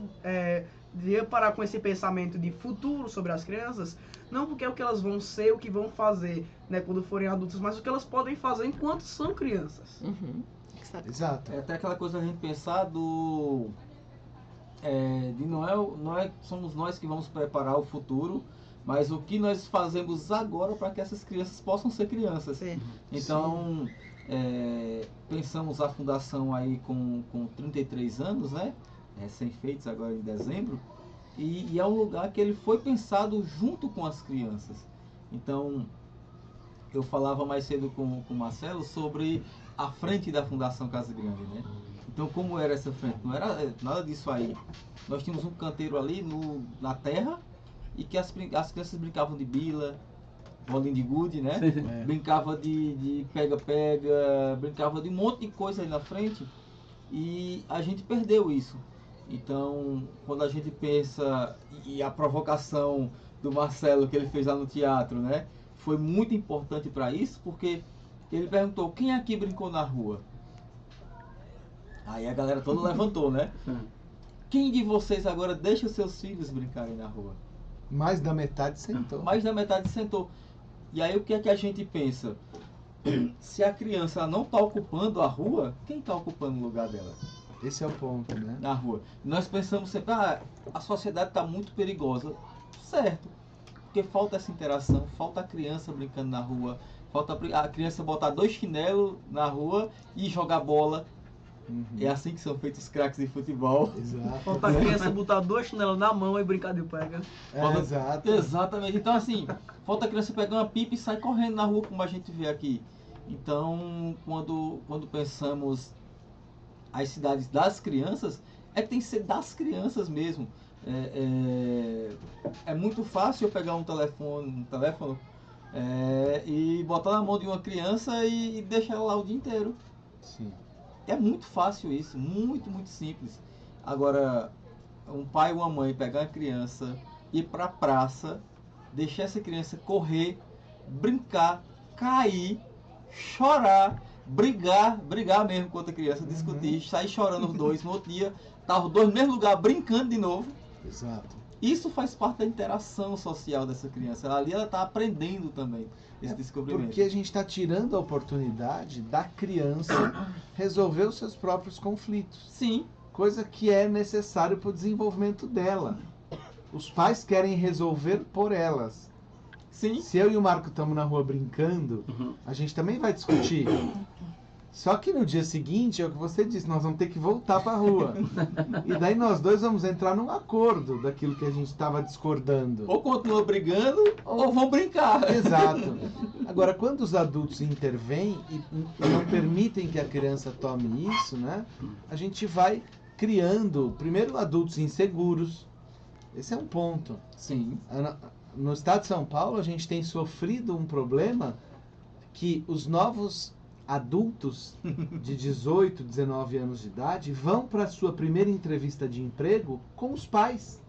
devia parar com esse pensamento de futuro sobre as crianças, não porque é o que elas vão ser, o que vão fazer, né, quando forem adultas, mas o que elas podem fazer enquanto são crianças. Uhum. Exato. É até aquela coisa a gente pensar de não é somos nós que vamos preparar o futuro, mas o que nós fazemos agora para que essas crianças possam ser crianças. Sim. Então, pensamos a fundação aí com 33 anos, né? Recém-feitos agora em dezembro, e é um lugar que ele foi pensado junto com as crianças. Então, eu falava mais cedo com o Marcelo sobre a frente da Fundação Casa Grande, né? Então, como era essa frente? Não era nada disso aí. Nós tínhamos um canteiro ali na terra e que as crianças brincavam de bila, bolinha de gude, né? Brincava de pega-pega, brincava de um monte de coisa ali na frente, e a gente perdeu isso. Então, quando a gente pensa, e a provocação do Marcelo que ele fez lá no teatro, né? Foi muito importante para isso, porque ele perguntou: quem aqui brincou na rua? Aí a galera toda levantou, né? Quem de vocês agora deixa os seus filhos brincarem na rua? Mais da metade sentou. Mais da metade sentou. E aí o que é que a gente pensa? Se a criança não está ocupando a rua, quem está ocupando o lugar dela? Esse é o ponto, né? Na rua. Nós pensamos sempre, a sociedade está muito perigosa. Certo. Porque falta essa interação, falta a criança brincando na rua, falta a criança botar 2 chinelos na rua e jogar bola. Uhum. É assim que são feitos os craques de futebol. Exato. Falta a criança botar 2 chinelos na mão e brincar de pega. Exato. Exatamente. Então assim, falta a criança pegar uma pipa e sair correndo na rua, como a gente vê aqui. Então, quando pensamos as cidades das crianças, é que tem que ser das crianças mesmo. É muito fácil eu pegar um telefone e botar na mão de uma criança e deixar ela lá o dia inteiro. Sim. É muito fácil isso, muito, muito simples. Agora, um pai ou uma mãe pegar uma criança, ir para a praça deixar essa criança correr, brincar, cair, chorar, brigar mesmo com outra criança, discutir, sair chorando os dois, no outro dia, tá os dois no mesmo lugar brincando de novo. Exato. Isso faz parte da interação social dessa criança. Ali ela está aprendendo também esse descobrimento. Porque a gente está tirando a oportunidade da criança resolver os seus próprios conflitos. Sim. Coisa que é necessário para o desenvolvimento dela. Os pais querem resolver por elas. Sim. Se eu e o Marco estamos na rua brincando, a gente também vai discutir. Só que no dia seguinte, é o que você disse, nós vamos ter que voltar para a rua. E daí nós dois vamos entrar num acordo daquilo que a gente estava discordando. Ou continua brigando, ou vão brincar. Exato. Agora, quando os adultos intervêm e não permitem que a criança tome isso, né? A gente vai criando, primeiro, adultos inseguros. Esse é um ponto. Sim. No estado de São Paulo, a gente tem sofrido um problema que os novos adultos de 18, 19 anos de idade vão para a sua primeira entrevista de emprego com os pais.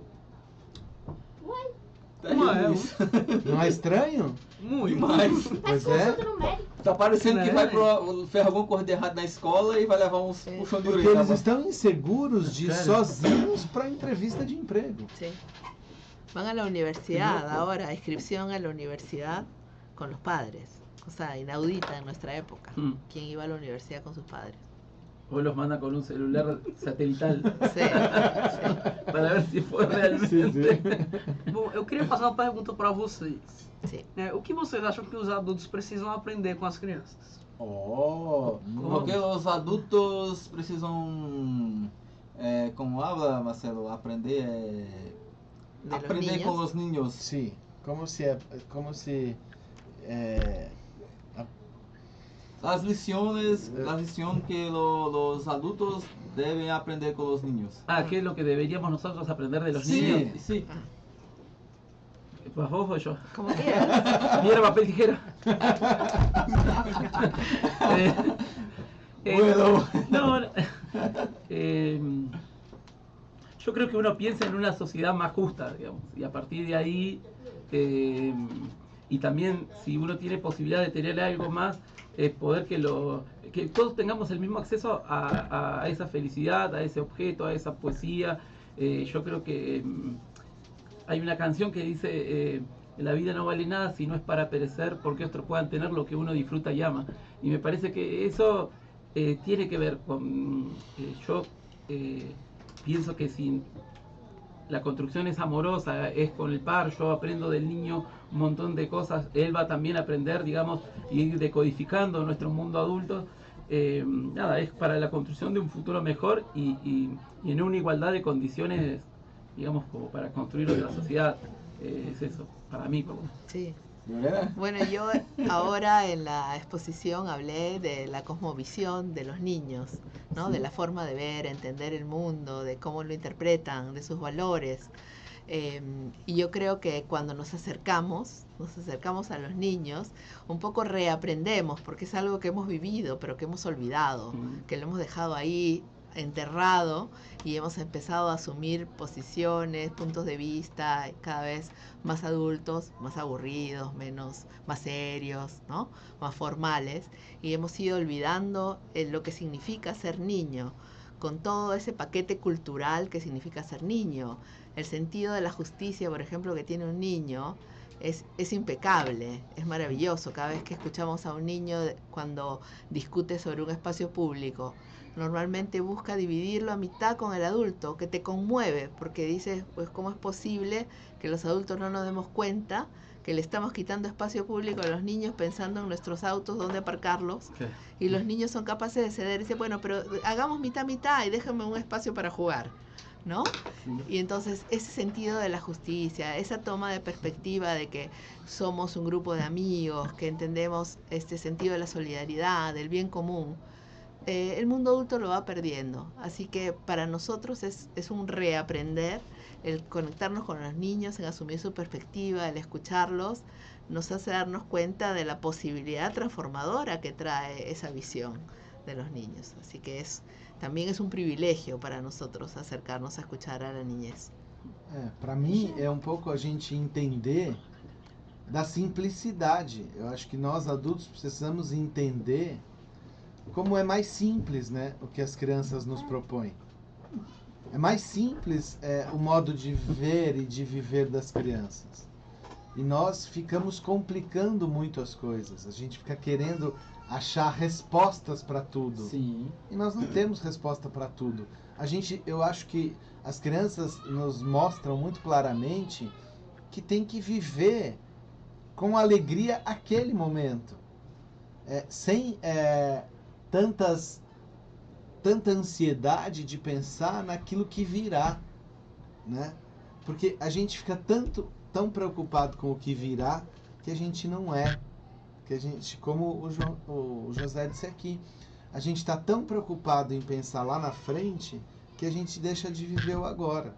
Não é estranho? Muito. Mas Pois Mas é. consulta no médico. tá parecendo que Né? fez alguma coisa de errado na escola e vai levar uns puxão de Porque orelha. eles estão inseguros de ir Sério? sozinhos para a entrevista de emprego. Sí. Van a la universidad ahora, a inscripción a la universidad con los padres. Cosa inaudita en nuestra época. Mm. ¿Quién iba a la universidad con sus padres? O los manda con un celular satelital Sí, sí, para ver si fue realmente. Bom, eu queria fazer uma pergunta para vocês. sí. O que vocês acham que os adultos precisam aprender com as crianças? Porque os adultos precisam, como habla Marcelo, aprender, De los aprender niños. com os niños. Sim, como se Las lecciones que los adultos deben aprender con los niños. Ah, ¿qué es lo que deberíamos nosotros aprender de los Sí, niños? sí. ¿Pues vos o yo? Como quieras. Piedra, papel, tijera. Bueno. No, yo creo que uno piensa en una sociedad más justa, digamos, y a partir de ahí, y también si uno tiene posibilidad de tener algo más, poder que todos tengamos el mismo acceso a esa felicidad, a ese objeto, a esa poesía. Yo creo que hay una canción que dice, la vida no vale nada si no es para perecer, porque otros puedan tener lo que uno disfruta y ama. Y me parece que eso tiene que ver con... yo pienso que si la construcción es amorosa, es con el par, yo aprendo del niño un montón de cosas, él va también a aprender, digamos, y ir decodificando nuestro mundo adulto. Nada, es para la construcción de un futuro mejor y en una igualdad de condiciones, digamos, como para construir otra sociedad. Es eso, para mí. Como... Sí. ¿Verdad? Bueno, yo ahora en la exposición hablé de la cosmovisión de los niños, ¿no? Sí. De la forma de ver, entender el mundo, de cómo lo interpretan, de sus valores. Y yo creo que cuando nos acercamos a los niños, un poco reaprendemos, porque es algo que hemos vivido, pero que hemos olvidado, que lo hemos dejado ahí enterrado y hemos empezado a asumir posiciones, puntos de vista cada vez más adultos, más aburridos, más serios, ¿no? Más formales, y hemos ido olvidando lo que significa ser niño, con todo ese paquete cultural que significa ser niño. El sentido de la justicia, por ejemplo, que tiene un niño es impecable, es maravilloso. Cada vez que escuchamos a un niño cuando discute sobre un espacio público, normalmente busca dividirlo a mitad con el adulto, que te conmueve, porque dices, pues cómo es posible que los adultos no nos demos cuenta que le estamos quitando espacio público a los niños pensando en nuestros autos, dónde aparcarlos, Sí. y los niños son capaces de ceder y decir, bueno, pero hagamos mitad y déjenme un espacio para jugar, ¿no? Sí. Y entonces ese sentido de la justicia, esa toma de perspectiva de que somos un grupo de amigos, que entendemos este sentido de la solidaridad, del bien común, el mundo adulto lo va perdiendo. Así que para nosotros es un reaprender, el conectarnos con los niños, en asumir su perspectiva, el escucharlos, nos hace darnos cuenta de la posibilidad transformadora que trae esa visión de los niños. Así que también es un privilegio para nosotros acercarnos a escuchar a la niñez. Para mim é um pouco a gente entender da simplicidade. Eu acho que nós adultos precisamos entender como é mais simples, né, o que as crianças nos propõem. É mais simples o modo de ver e de viver das crianças. E nós ficamos complicando muito as coisas. A gente fica querendo achar respostas para tudo. Sim. E nós não temos resposta para tudo. Eu acho que as crianças nos mostram muito claramente que tem que viver com alegria aquele momento. Sem tanta ansiedade de pensar naquilo que virá, né? Porque a gente fica tão preocupado com o que virá que a gente não é. Que a gente, como o José disse aqui, a gente está tão preocupado em pensar lá na frente que a gente deixa de viver o agora.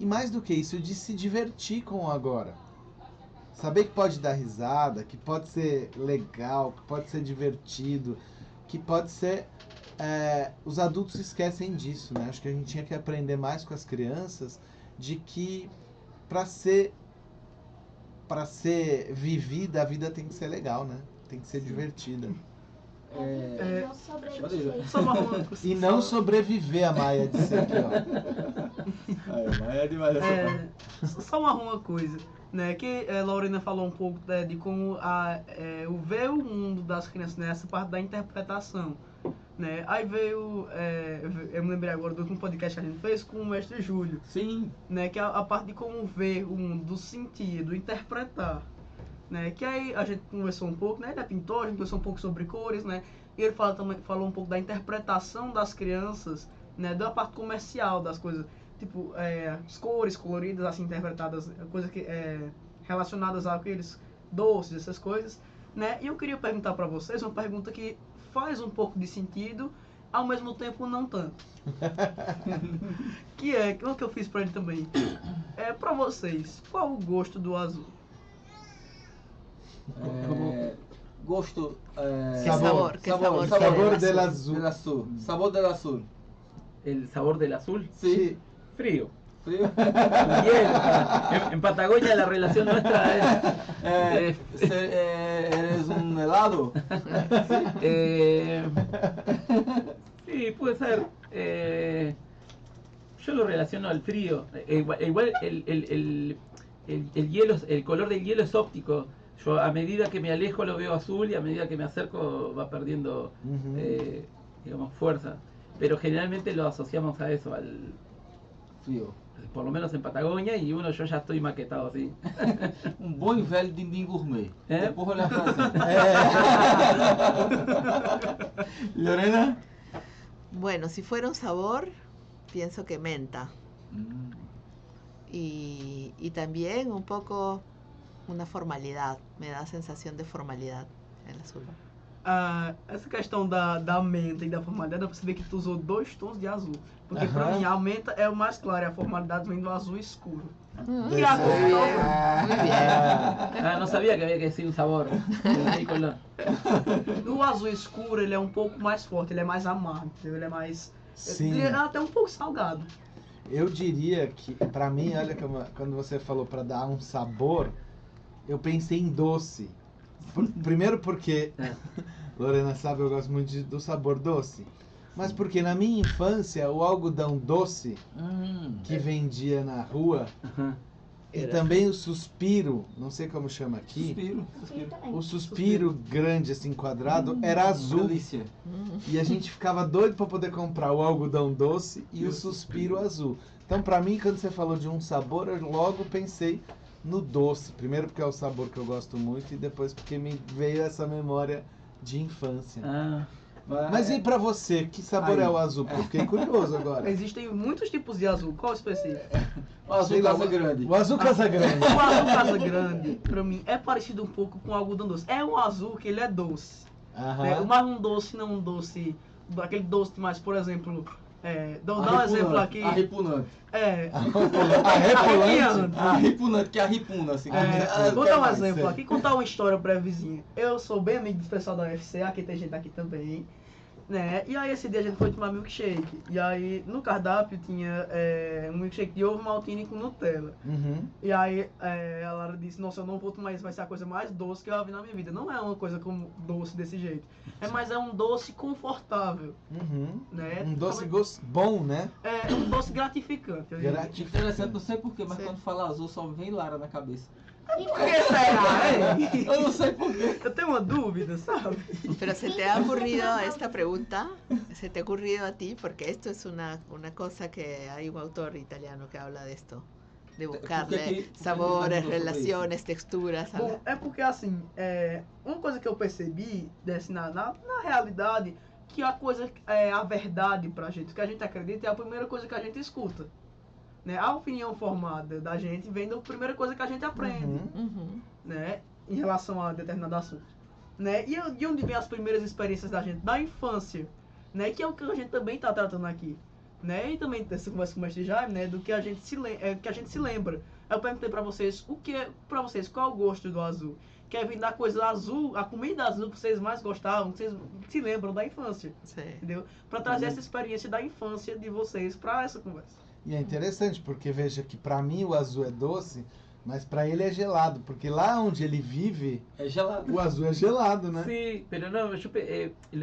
E mais do que isso, de se divertir com o agora. Saber que pode dar risada, que pode ser legal, que pode ser divertido, que pode ser... os adultos esquecem disso, né? Acho que a gente tinha que aprender mais com as crianças de que para ser vivida, a vida tem que ser legal, né? Tem que ser divertida. Não sobreviver. Só uma coisa. E não sobreviver, a Maia disse aqui, ó. Maia é demais essa Só uma coisa, né? Que Lorena falou um pouco de como o ver o mundo das crianças, né? Essa parte da interpretação, né? Aí veio, eu me lembrei agora do último podcast que a gente fez com o mestre Júlio. Sim. Né? Que é a parte de como ver o mundo, do sentido, interpretar. Né? Que aí a gente conversou um pouco, né? Ele é pintor, a gente conversou um pouco sobre cores, né? E ele falou um pouco da interpretação das crianças, né? Da parte comercial das coisas, tipo, as cores coloridas, assim, interpretadas, coisas que relacionadas àqueles doces, essas coisas, né? E eu queria perguntar para vocês uma pergunta que faz um pouco de sentido, ao mesmo tempo não tanto. Que é o que eu fiz para ele também. Para vocês, qual o gosto do azul? Gosto. Sabor del azul. Del azul. Sabor del azul. El sabor del azul. Sí. Frío. Frío. Hielo. En Patagonia la relación nuestra es... ¿Eres un helado? Sí, puede ser. Yo lo relaciono al frío. Igual el hielo, el color del hielo es óptico. Yo a medida que me alejo lo veo azul y a medida que me acerco va perdiendo, digamos, fuerza. Pero generalmente lo asociamos a eso, al Frío. por lo menos en Patagonia, y yo ya estoy maquetado así. Um bom e velho dindim gourmet. Depois olhar pra Lorena? Bueno, si fuera un sabor, pienso que menta. Y también un poco una formalidad, me da sensación de formalidad el azul. Essa questão da menta e da formalidade, dá pra você ver que tu usou 2 tons de azul. Porque pra mim a menta é o mais claro e a formalidade vem do azul escuro. Que a cor Muy bien. No sabía que había que decir un sabor. El color. O azul escuro ele é um pouco mais forte, ele é mais amargo, entendeu? Ele é mais... Sim. Ele é até um pouco salgado. Eu diria que, pra mim, olha, quando você falou pra dar um sabor, eu pensei em doce. Primeiro porque, Lorena sabe, eu gosto muito do sabor doce. Mas porque na minha infância, o algodão doce que vendia na rua, e também o suspiro, não sei como chama aqui, o suspiro grande, assim, quadrado, era azul. Delícia. E a gente ficava doido para poder comprar o algodão doce e o suspiro azul. Então, para mim, quando você falou de um sabor, eu logo pensei no doce. Primeiro porque é o sabor que eu gosto muito e depois porque me veio essa memória de infância. Mas e pra você, que sabor é o azul? Porque eu fiquei curioso agora. Existem muitos tipos de azul, qual específico? O azul Casa Grande. O azul Casa Grande. O azul Casa Grande, pra mim, é parecido um pouco com o algodão doce. É um azul que ele é doce. Mas um doce, não um doce, aquele doce mais, por exemplo... dá um exemplo aqui. Arrepunante. Arrepunante, que arrepuna, assim. Vou dar um exemplo aqui, contar uma história brevezinha. Eu sou bem amigo do pessoal da UFC, aqui tem gente aqui também. Né? E aí esse dia a gente foi tomar milkshake. E aí no cardápio tinha um milkshake de ovo maltine com Nutella. Uhum. E aí a Lara disse, nossa, eu não vou tomar isso, vai ser a coisa mais doce que eu já vi na minha vida. Não é uma coisa como doce desse jeito. Mas é um doce confortável. Uhum. Né? Um doce gosto bom, né? É um doce gratificante. Eu diria. Interessante, não sei porquê, mas Sim. quando fala azul só vem Lara na cabeça. Por que será, hein? Eu não sei porquê. Eu tenho uma dúvida, sabe? Pero se te ha ocurrido esta pregunta, se te ha ocurrido a ti, porque esto es una cosa que hay un autor italiano que habla de esto, de buscarle sabores, relaciones, texturas. Bom, é porque assim, uma coisa que eu percebi na realidade, que a coisa a verdade pra gente, o que a gente acredita é a primeira coisa que a gente escuta. Né? A opinião formada da gente vem da primeira coisa que a gente aprende, Uhum. né? Em relação a determinado assunto. Né? E de onde vem as primeiras experiências da gente? Da infância, né? Que é o que a gente também está tratando aqui. Né? E também dessa conversa com o mestre Jaime, né? Do que a gente se lembra. Eu perguntei para vocês qual é o gosto do azul. Quer vir da coisa azul, a comida azul que vocês mais gostavam, que vocês se lembram da infância. Sí. Entendeu? Para trazer essa experiência da infância de vocês para essa conversa. E é interessante, porque veja que pra mim o azul é doce, mas pra ele é gelado, porque lá onde ele vive, É gelado. o azul é gelado, né? Sí, pero no, yo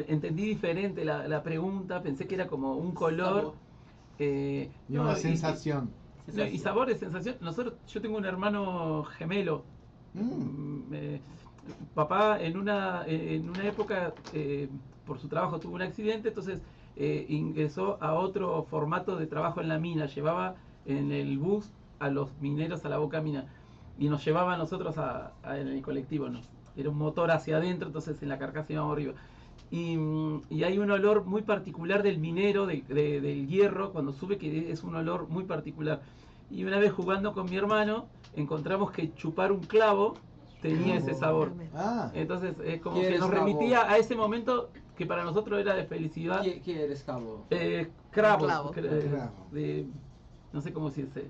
entendí diferente la pregunta, pensé que era como un color. E no, uma sensação. No, y sabor es sensación. Yo tengo un hermano gemelo. Papá en una época por su trabajo tuvo un accidente, entonces ingresó a otro formato de trabajo en la mina. Llevaba en el bus a los mineros a la boca mina y nos llevaba a nosotros en el colectivo, ¿no? Era un motor hacia adentro, entonces en la carcasa íbamos arriba. Y hay un olor muy particular del minero, del hierro, cuando sube, que es un olor muy particular. Y una vez jugando con mi hermano, encontramos que chupar un clavo tenía ese sabor. Ah, Entonces es como ¿Qué que eres, nos Cabo? remitía a ese momento que para nosotros era de felicidad. Que eres, Cabo? Cravos, Clavo. Cravo. no sé cómo se dice.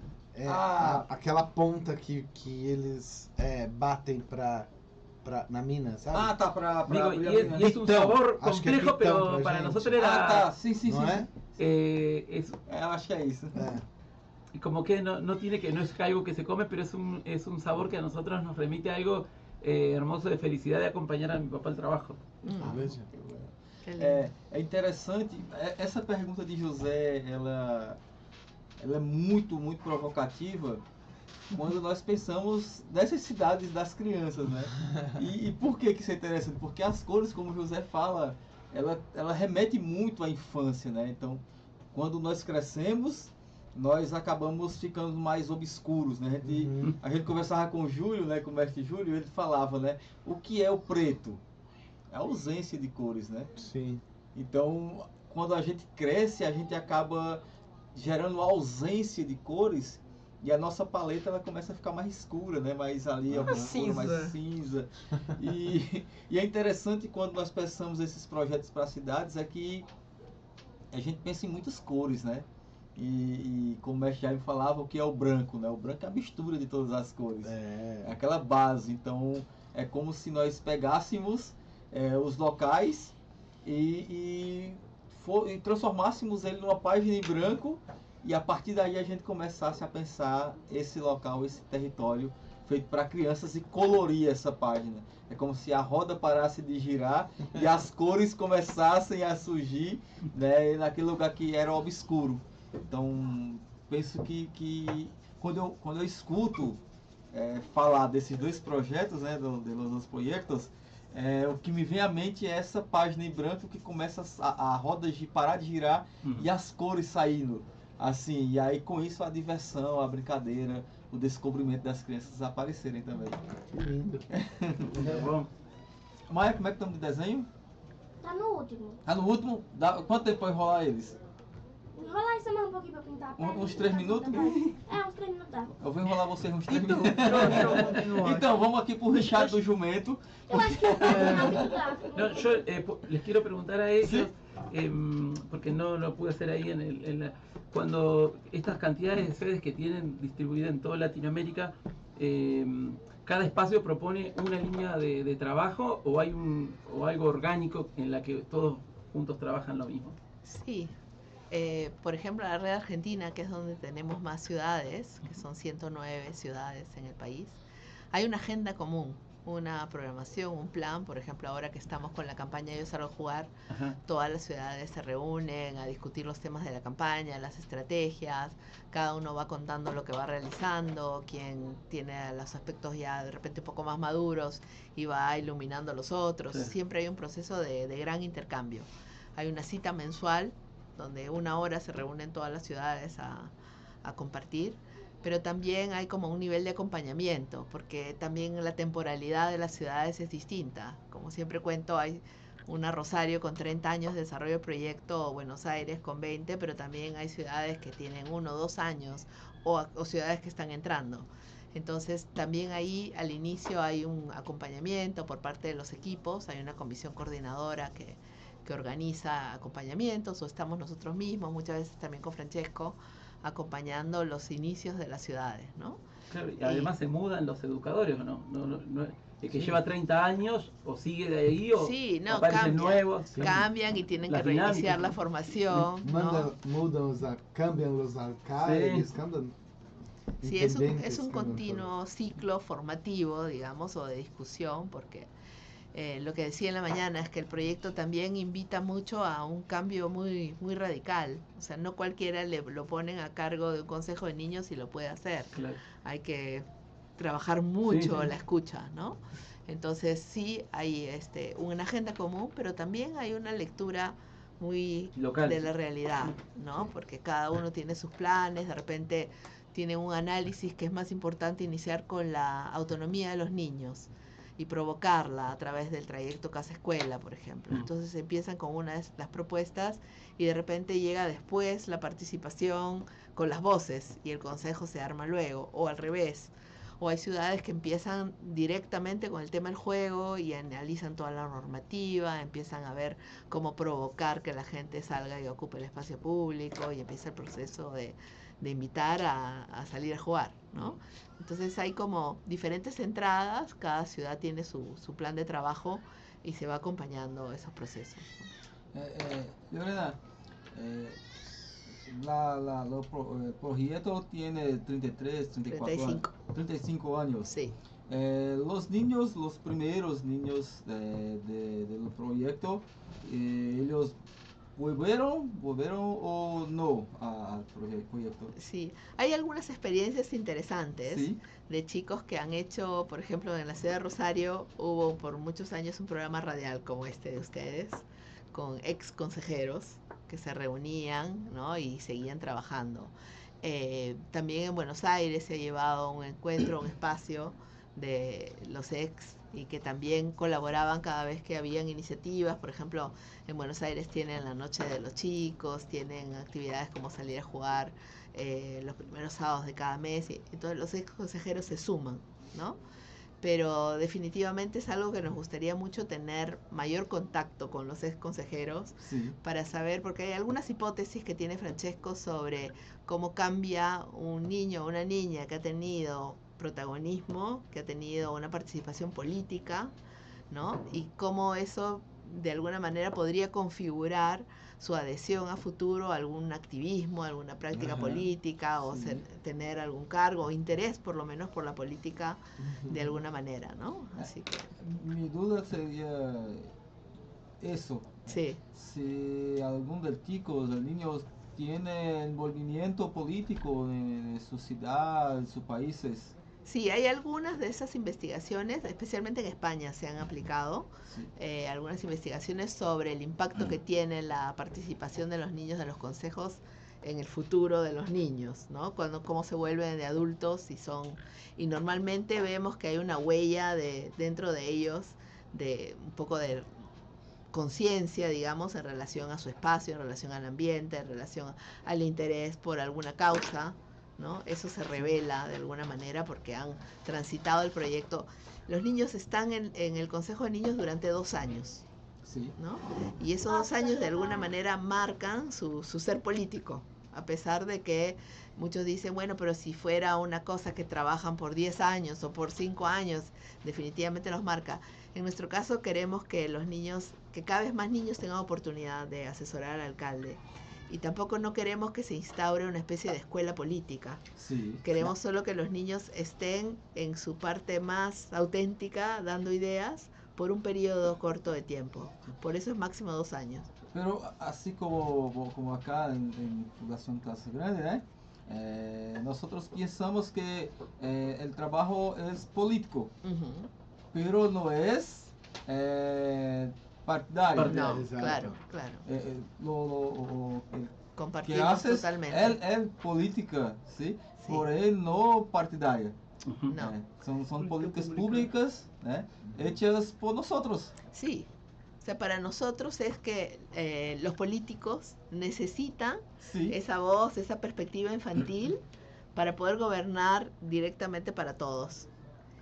aquela ponta que eles batem na mina, sabe? Ah, tá, pra Digo, y es un Pitão. sabor Acho que é complejo, pitão pero pra para gente. nosotros era Ah, tá, sim, sim, Não sim. é? Eu acho que é isso. como que no es algo que se come, pero es un sabor que a nosotros nos remite a algo hermoso de felicidad de acompañar a mi papá al trabajo. Veja. Qué lindo. É interessante, essa pergunta de José, ela é muito, muito provocativa quando nós pensamos nas necessidades das crianças, né? E por que isso é interessante? Porque as cores, como o José fala, ela remete muito à infância, né? Então, quando nós crescemos, nós acabamos ficando mais obscuros, né? A gente conversava com o Júlio, né? Com o mestre Júlio, ele falava, né? O que é o preto? É a ausência de cores, né? Sim. Então, quando a gente cresce, a gente acaba gerando ausência de cores e a nossa paleta ela começa a ficar mais escura, né? Mais ali, mais cinza. E é interessante quando nós pensamos esses projetos para cidades é que a gente pensa em muitas cores, né? E como o mestre Jaime falava, o que é o branco, né? O branco é a mistura de todas as cores. É aquela base. Então, é como se nós pegássemos os locais e transformássemos ele numa página em branco e a partir daí a gente começasse a pensar esse local, esse território feito para crianças e colorir essa página. É como se a roda parasse de girar e as cores começassem a surgir, né, naquele lugar que era obscuro. Então, penso que quando eu escuto falar desses dois projetos, né, de los dos proyectos, o que me vem à mente é essa página em branco que começa a roda parar de girar e as cores saindo. Assim, e aí com isso a diversão, a brincadeira, o descobrimento das crianças aparecerem também. Que lindo. Tá bom? Maia, como é que estamos de desenho? Tá no último. Ah, no último? Quanto tempo vai enrolar eles? Enrolar isso mais um pouquinho pra pintar a perna. Uns 3 minutos? Uns 3 minutos dá. Eu vou enrolar vocês uns 3 Então, minutos. deixa eu continuar. Então, vamos aqui pro Richard do Jumento. Eu acho que rápido dá. No, yo les quiero preguntar a ellos, porque no lo pude hacer ahí cuando estas cantidades de sedes que tienen distribuidas en toda Latinoamérica, cada espacio propone una línea de trabajo o hay algo orgánico en la que todos juntos trabajan lo mismo. Sí. Por ejemplo, la red argentina, que es donde tenemos más ciudades, que son 109 ciudades en el país, hay una agenda común, una programación, un plan. Por ejemplo, ahora que estamos con la campaña Yo Salgo a Jugar, Ajá. todas las ciudades se reúnen a discutir los temas de la campaña, las estrategias, cada uno va contando lo que va realizando, quien tiene los aspectos ya de repente un poco más maduros y va iluminando a los otros. Sí. Siempre hay un proceso de gran intercambio. Hay una cita mensual donde 1 hora se reúnen todas las ciudades a compartir, pero también hay como un nivel de acompañamiento, porque también la temporalidad de las ciudades es distinta. Como siempre cuento, hay una Rosario con 30 años de desarrollo de proyecto, o Buenos Aires con 20, pero también hay ciudades que tienen 1 o 2 años, o ciudades que están entrando. Entonces también ahí al inicio hay un acompañamiento por parte de los equipos, hay una comisión coordinadora que organiza acompañamientos, o estamos nosotros mismos, muchas veces también con Francesco, acompañando los inicios de las ciudades, ¿no? Claro, y además se mudan los educadores, ¿o no? El que lleva 30 años, o sigue de ahí, o sí, no, aparecen nuevos. Cambian y tienen que reiniciar la formación. Cambian los alcaldes, sí. cambian. Sí, es un continuo ciclo formativo, digamos, o de discusión, porque lo que decía en la mañana es que el proyecto también invita mucho a un cambio muy radical. O sea, no cualquiera lo ponen a cargo de un consejo de niños y lo puede hacer. Claro. Hay que trabajar mucho la escucha, ¿no? Entonces sí hay una agenda común, pero también hay una lectura muy local de la realidad, ¿no? Porque cada uno tiene sus planes, de repente tiene un análisis que es más importante iniciar con la autonomía de los niños y provocarla a través del trayecto casa-escuela, por ejemplo. Entonces empiezan con una de las propuestas y de repente llega después la participación con las voces y el consejo se arma luego, o al revés. O hay ciudades que empiezan directamente con el tema del juego y analizan toda la normativa, empiezan a ver cómo provocar que la gente salga y ocupe el espacio público, y empieza el proceso de invitar a salir a jugar, ¿no? Entonces hay como diferentes entradas, cada ciudad tiene su plan de trabajo y se va acompañando esos procesos, ¿no? Lorena, el proyecto tiene 33, 34 35 años. Sí. Los niños, los primeros niños del proyecto, ellos ¿volvieron o no al proyecto? Sí, hay algunas experiencias interesantes, ¿sí?, de chicos que han hecho, por ejemplo, en la ciudad de Rosario hubo por muchos años un programa radial como este de ustedes, con ex consejeros que se reunían, ¿no?, y seguían trabajando. También en Buenos Aires se ha llevado un encuentro, un espacio de los ex, y que también colaboraban cada vez que habían iniciativas. Por ejemplo, en Buenos Aires tienen la noche de los chicos, tienen actividades como salir a jugar los primeros sábados de cada mes, y entonces los ex consejeros se suman, ¿no? Pero definitivamente es algo que nos gustaría mucho tener mayor contacto con los ex consejeros, sí, para saber, porque hay algunas hipótesis que tiene Francesco sobre cómo cambia un niño o una niña que ha tenido protagonismo, que ha tenido una participación política, ¿no? Y cómo eso de alguna manera podría configurar su adhesión a futuro a algún activismo, alguna práctica política, o tener algún cargo o interés por lo menos por la política de alguna manera, ¿no? Así que mi duda sería eso. sí. Si algún de los niños tiene envolvimiento político en su ciudad, en sus países. Sí, hay algunas de esas investigaciones, especialmente en España se han aplicado, algunas investigaciones sobre el impacto que tiene la participación de los niños de los consejos en el futuro de los niños, ¿no? Cómo se vuelven de adultos y normalmente vemos que hay una huella dentro de ellos de un poco de conciencia, digamos, en relación a su espacio, en relación al ambiente, en relación al interés por alguna causa, ¿no? Eso se revela de alguna manera porque han transitado el proyecto. Los niños están en el Consejo de Niños durante 2 años, sí, ¿no? Y esos 2 años de alguna manera marcan su ser político, A pesar de que muchos dicen, bueno, pero si fuera una cosa que trabajan por 10 años o por 5 años, definitivamente nos marca. En nuestro caso queremos que los niños, que cada vez más niños tengan oportunidad de asesorar al alcalde. Y tampoco no queremos que se instaure una especie de escuela política. Sí. Queremos solo que los niños estén en su parte más auténtica, dando ideas, por un periodo corto de tiempo. Por eso es máximo 2 años. Pero assim como acá em Fundação Casa Grande, né? Nosotros pensamos que el trabajo es político, Ujú. pero no es partidario. No, Exacto. claro, claro. El que Compartimos haces totalmente. é política, ¿sí? Sí. Porém no partidária. Ujú. No. São Política políticas pública. públicas, né? Hechas por nosotros. Sí. O sea, para nosotros es que los políticos necesitan Sí. esa voz, esa perspectiva infantil para poder gobernar directamente para todos.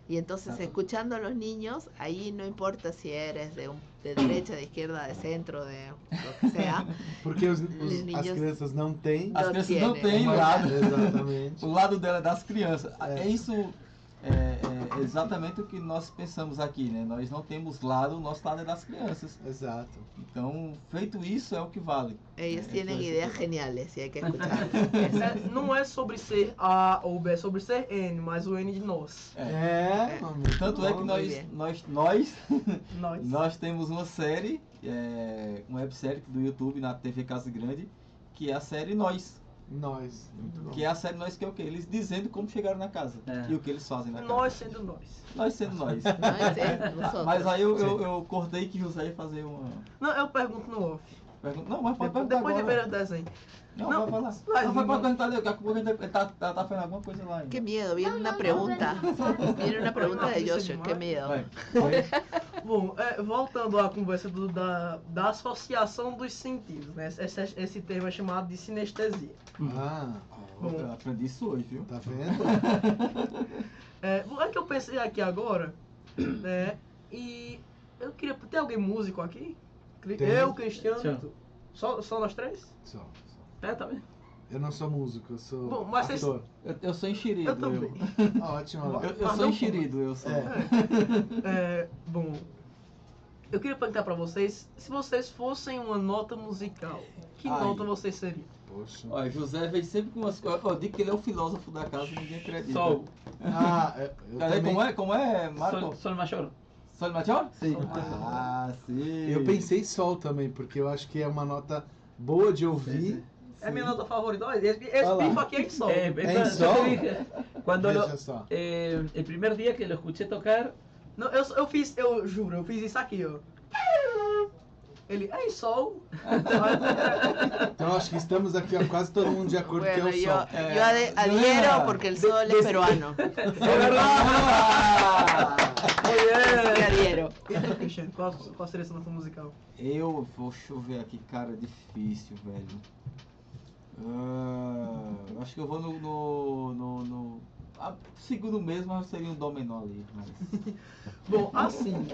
Y entonces, Claro. escuchando a los niños, ahí no importa si eres de derecha, de izquierda, de centro, de lo que sea. Porque as niños- crianças não têm. As Não crianças não tiene. têm lado. Exatamente. O lado dela das crianças. É. Isso é exatamente o que nós pensamos aqui, né? Nós não temos lado, o nosso lado é das crianças. Exato. Então, feito isso, é o que vale. Ellos É, tienen então, ideas isso- geniales y hay que escuchar. Não é sobre ser A ou B, é sobre ser N, mas o N de nós. É, muito Tanto é que bom. nós Nós. nós temos uma série, uma websérie do YouTube na TV Casa Grande, que é a série Nós. Nós. Muito bom. Que é a série Nós, que é o quê? Eles dizendo como chegaram na casa. É. E o que eles fazem na casa. Nós sendo nós. Nós sendo nós. Nós é nosotros. Mas aí eu cortei que José ia fazer uma Não, eu pergunto no off. pergunta. Não, mas pode Depois, perguntar depois de ver agora. o desenho. Não, Não, vai falar. vai, Não, vai não. perguntar ali, daqui a pouco ele tá fazendo alguma coisa lá ainda. Qué miedo, viene No, una no, pregunta. no, Viene una pregunta de Joshua, qué miedo. Vai. Bom, voltando à conversa da associação dos sentidos, né? Esse termo é chamado de sinestesia. Ah, Bom. Eu aprendi isso hoje, viu? tá vendo? É que eu pensei aqui agora, né? E eu queria. Tem alguém músico aqui? Tem. Eu, Cristiano, Sim. tu. Só nós três? Só. Tá bem. Eu não sou músico, eu sou Bom, mas vocês- ator. Eu sou enxerido. Eu também. Ótimo. Eu Mas sou não enxerido, eu sou. Bom, eu queria perguntar pra vocês, se vocês fossem uma nota musical, que Ai. nota vocês seriam? Poxa. Olha, José vem sempre com umas coisas. Eu digo que ele é o filósofo da casa e ninguém acredita. Sol. Ah, eu Cadê? também. Como é, Marco? Sol maior. Sol maior? Sim. Ah, sim. Eu pensei sol também, porque eu acho que é uma nota boa de ouvir. É minha nota favorita. Olha, esse Olha lá. pifo aqui é em sol. Eh, ¿En yo sol? te dije, cuando lo, Veja só. el primer día que lo escuché tocar, Não, eu juro, eu fiz isso aqui, ó. Ele, é em sol. Então acho que estamos aqui, ó, quase todo mundo de acordo Bueno, que é o sol. yo adhiero porque el sol es peruano. Muy Sí, bien. adhiero. E tu, Cristiano, qual seria essa nota musical? Deixa eu ver aqui, cara, difícil, velho. Acho que eu vou no segundo mesmo, mas seria um dó menor ali. Mas... Bom, assim,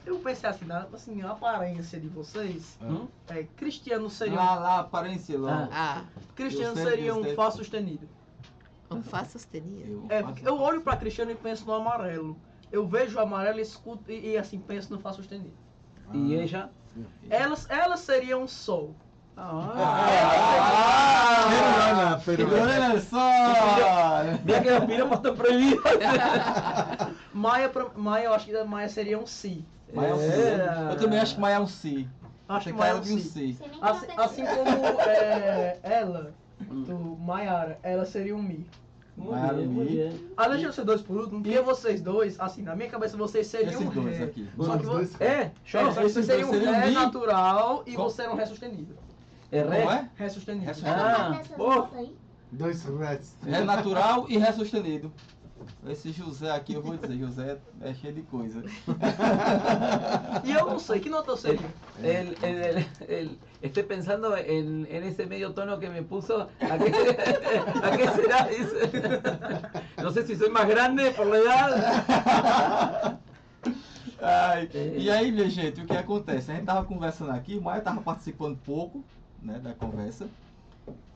eu pensei assim, na aparência de vocês, Ah. Cristiano seria Lá, aparência lá. Ah, Cristiano eu sei, seria eu um sei. Fá sustenido. un fa sostenido. Porque eu olho pra Cristiano e penso no amarelo. Eu vejo o amarelo e escuto e assim penso no Fá sustenido. y ella. Elas seriam sol. Peruana. Olha só! Mira que los piropos están prohibidos. Maia, eu acho que Maia seria um si. Maia é um si. Eu também acho que Maia é um si. Acho Tem que Maia é cara um de um si. si. Você nem Assim, presta assim atenção. como ela, do Maiara, ela seria um mi. Muy bien, muy bien. Deixa eu ser dois por último, porque vocês dois, assim, na minha cabeça vocês seriam Esses um dois ré. aqui. Só que Os dois. Yo Não, vocês seriam um seriam ré mi. natural e Com- você era um ré sustenido. erré. Como é? Ré sustenido. Ré Você sustenido. vai Ah, dessas pô. notas aí? 2 reais. É natural e ré sustenido. Esse José aqui, eu vou dizer, José é cheio de coisa. E eu não sei, que nota eu seria? Estoy pensando en ese medio tono que me puso. ¿A qué será? Dice. No sé si soy más grande por la edad. Ai, e aí, minha gente, o que acontece? A gente tava conversando aqui, o Maia tava participando pouco, né, da conversa.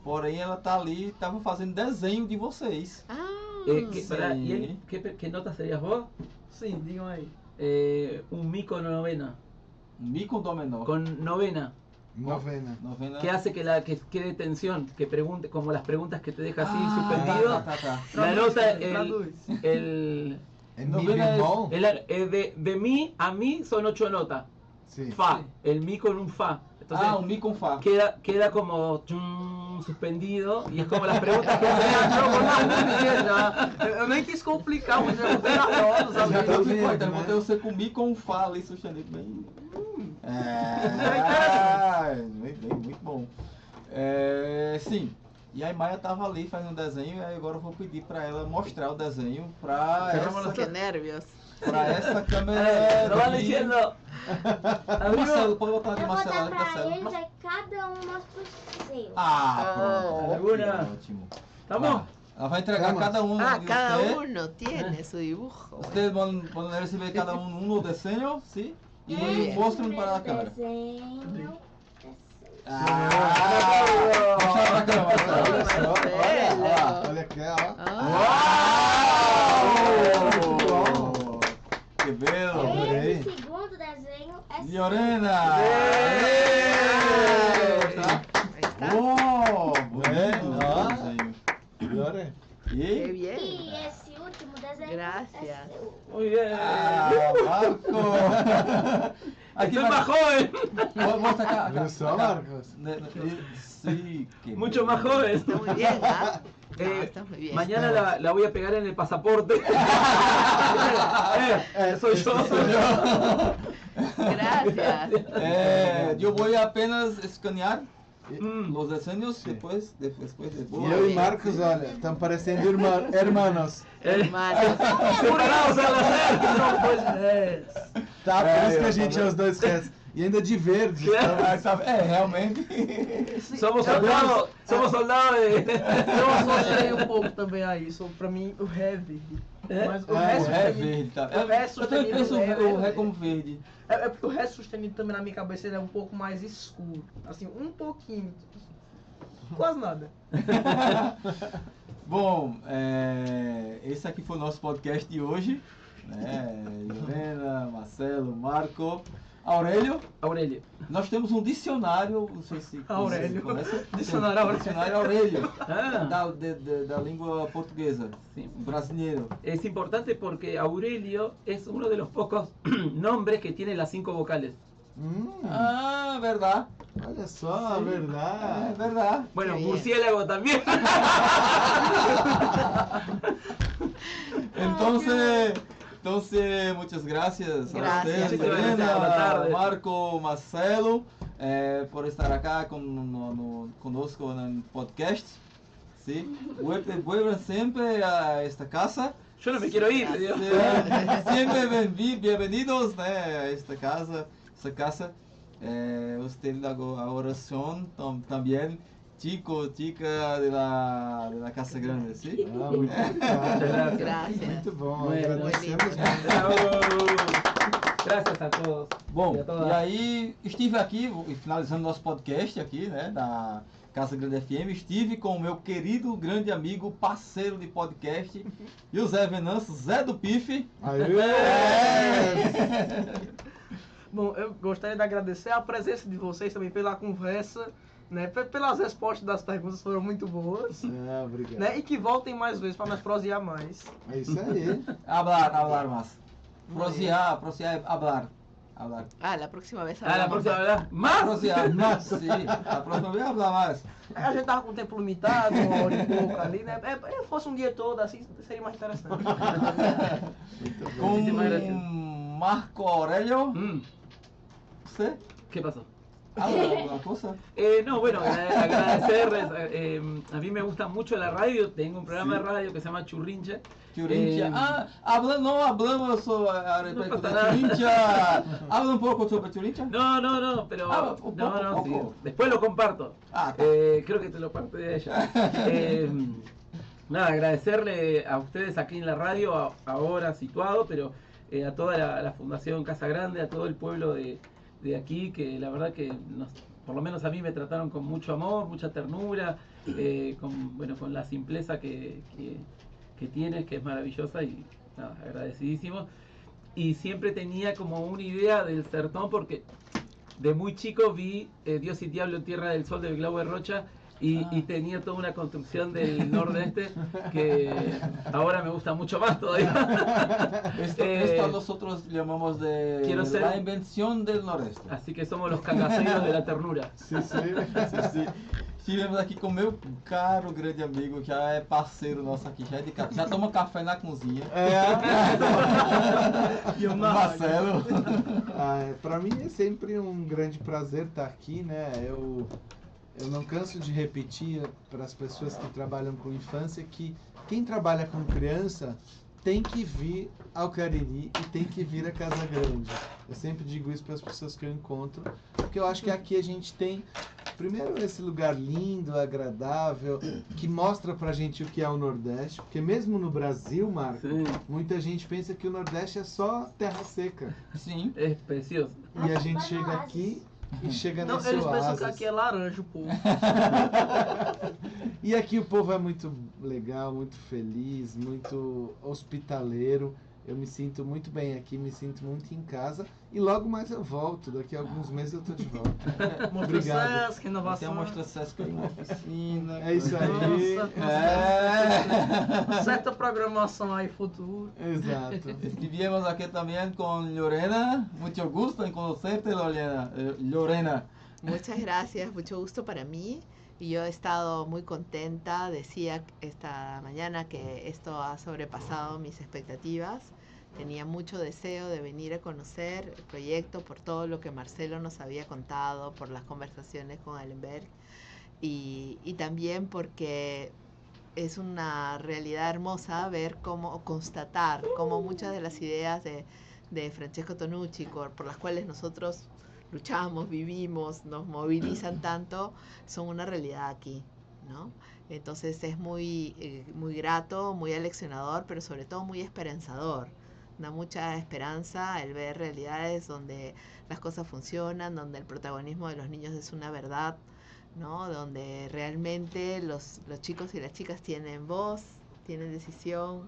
Porém, ela tá ali, tava fazendo desenho de vocês. Pará, Sí. ¿y él, qué nota serías vos? Sim, digam aí. Un mi con novena. Mi com dó menor. Con novena. Novena. Novena. Que hace que quede tensión, que pregunte, como las preguntas que te deja así Ah, suspendido. tá. La nota, Traduz. el En mi Novena es- bemol? de mi a mi son 8 notas. Sí. Fa, Sí. el mi con un fa. Entonces Ah, um Mi com Fá. queda como suspendido y es como las preguntas que hacen. Eu nem quis complicar, mas eu era nota, Já sabe? tá Eu vendo, então né? botei você com Mi com um Fá ali sustenido bem. Muito bom. Sim. E aí Maia tava ali fazendo um desenho, e aí agora eu vou pedir pra ela mostrar o desenho pra Qué nervios. essa câmera. Lo van de- diciendo. Marcelo, pode botar de Eu vou Marcelo dar ali, pra Marcelo. eles, aí cada um mostra o seu. Ah, pronto. Alguna. Ótimo. ¿Estamos? Ela vai entregar Vamos. cada um Ah, de cada usted. uno tiene su dibujo. Ustedes van a recibir cada uno desenho, ¿sí? Y Esse mostren primeiro para a câmera. desenho. Ah! Mostra pra câmera, Marcelo. Olha só, olha, Marcelo. olha aqui, ó. Ah, Uau! Que belo! Adorei. Esse segundo desenho é seu. Llorena! Tá? ahí está. Oh, Bueno, bonito ó. desenho. Glória. Qué E? bien. E esse último desenho Gracias. é seu. Muy bien. Ah, Marco! Estoy más joven. Mostra acá. Viu só, Marcos? Sí, que Mucho belo. más joven. Está muy bien, ¿ah? No, Eh, está muy bien. Mañana la voy a pegar en el pasaporte. Soy yo. Gracias. Eu vou apenas escanear Mm. os desenhos Sim. depois E vou. eu e Marcos, olha, estão parecendo hermanos. Hermano. Separados al hacer. Não, pois é. Tá, por isso que eu a gente é também. os dois restos. E ainda de verde. Ah, tá- realmente. Somos soldados de. Eu associei um pouco também a isso. Pra mim, o ré é verde. Mas o ré O ré é sustenido. verde, tá? O ré Eu também sustenido penso é o ré verde. como verde. É porque o ré sustenido também na minha cabeça ele é um pouco mais escuro. Assim, um pouquinho. Quase nada. Bom, esse aqui foi o nosso podcast de hoje. Helena, Marcelo, Marco, Aurélio. Aurelio. Nós temos um dicionário, não sei se Aurélio. você conhece. Dicionário Aurélio. Dicionário Aurélio. Ah. Da língua portuguesa, Sí. brasileiro. Es importante porque Aurelio es uno de los pocos nombres que tiene las 5 vocales. Ah, verdade. Olha só, É verdade. verdade. Bueno, Qué bien. murciélago también. Entonces, muchas gracias a Gracias. ustedes, Muchísimas Helena, gracias. Buenas tardes. Marco, Marcelo, por estar acá conosco en el podcast. ¿Sí? Vuelvan siempre a esta casa. Yo no me quiero ir. Dios. Siempre bienvenidos, né, a esta casa. Usted la oración también. Chico, chica de la Casa Grande, ¿sí? Ah, muito obrigado. Gracias. Muito bom, Bueno, agradecemos. Bravo. Gracias a todos. Bom, E a todas. e aí estive aqui, finalizando nosso podcast aqui, né, da Casa Grande FM, estive com o meu querido, grande amigo, parceiro de podcast, José Venâncio, Zé do Pife. Aê! Bom, eu gostaria de agradecer a presença de vocês também pela conversa, né? Pelas respostas das perguntas foram muito boas. Ah, obrigado. Né? E que voltem mais vezes para nós prosear mais. É isso aí. Hablar más. Muy Prosear, hablar. Ah, la próxima vez A la hablamos. próxima, ¿verdad? ¡Más! Prosear, sim. A próxima vez hablar mais. A gente tava com tempo limitado, 1 hora e pouco ali, né? Fosse um dia todo, assim seria mais interessante. Muito bom. Com Muchísimas gracias. Marco Aurélio, Mm, você? ¿Qué pasó? Habla alguma coisa? No, bueno, agradecerles. A mí me gusta mucho la radio. Tengo un programa Sí. de radio que se llama Churrincha. Churincha. Hablamos sobre a respeito Não da passa nada. Churincha. Habla um pouco sobre a Churincha. No, pero. Ah, un poco, no, un sí. poco. Después lo comparto. Ah, tá. Creo que te lo parte de ella. Nada, agradecerle a ustedes aquí en la radio, ahora situado, pero a toda la Fundación Casa Grande, a todo el pueblo de aquí, que la verdad que por lo menos a mí me trataron con mucho amor, mucha ternura, con la simpleza que tienes, que es maravillosa y nada, agradecidísimo. Y siempre tenía como una idea del sertón porque de muy chico vi Dios y Diablo en Tierra del Sol de Glauber Rocha y tenía toda una construcción del nordeste que ahora me gusta mucho más todavía. Esto nosotros llamamos de Quiero ser- la invención del Nordeste. Así que somos los cangaceiros de la ternura. Sim, sim. Sim. Estivemos aqui com meu caro grande amigo, que já é parceiro nosso aqui, já é de casa. Já toma café na cozinha. E eu O na Marcelo. Para mim é sempre um grande prazer estar aqui, né? Eu não canso de repetir para as pessoas que trabalham com infância que quem trabalha com criança tem que vir ao Cariri e tem que vir a Casa Grande. Eu sempre digo isso para as pessoas que eu encontro, porque eu acho que aqui a gente tem, primeiro, esse lugar lindo, agradável, que mostra pra gente o que é o Nordeste, porque mesmo no Brasil, Marco, Sim. muita gente pensa que o Nordeste é só terra seca. Sim. Es precioso. E a gente chega aqui e chega Não, nesse eles pensam oásis. que aqui é laranja, o povo. E aqui o povo é muito legal, muito feliz, muito hospitaleiro. Eu me sinto muito bem aqui, me sinto muito em casa. E logo mais eu volto, daqui a alguns meses eu tô de volta. Mostra Obrigado. Sesc, Tem renovação. uma Mostra Sesc aí, uma oficina. É isso aí. É. Uma certa programação aí futuro. Exato. Estivemos aqui também com Lorena. Muito gusto em conhecerte, Lorena. Lorena. Muchas gracias, mucho gusto para mí. Y yo he estado muy contenta, decía esta mañana que esto ha sobrepasado mis expectativas. Tenía mucho deseo de venir a conocer el proyecto por todo lo que Marcelo nos había contado, por las conversaciones con Allenberg y también porque es una realidad hermosa ver constatar cómo muchas de las ideas de Francesco Tonucci, por las cuales nosotros luchamos, vivimos, nos movilizan tanto, son una realidad aquí, ¿no? Entonces es muy grato, muy aleccionador, pero sobre todo muy esperanzador. Da mucha esperanza el ver realidades donde las cosas funcionan, donde el protagonismo de los niños es una verdad, ¿no? Donde realmente los chicos y las chicas tienen voz, tienen decisión,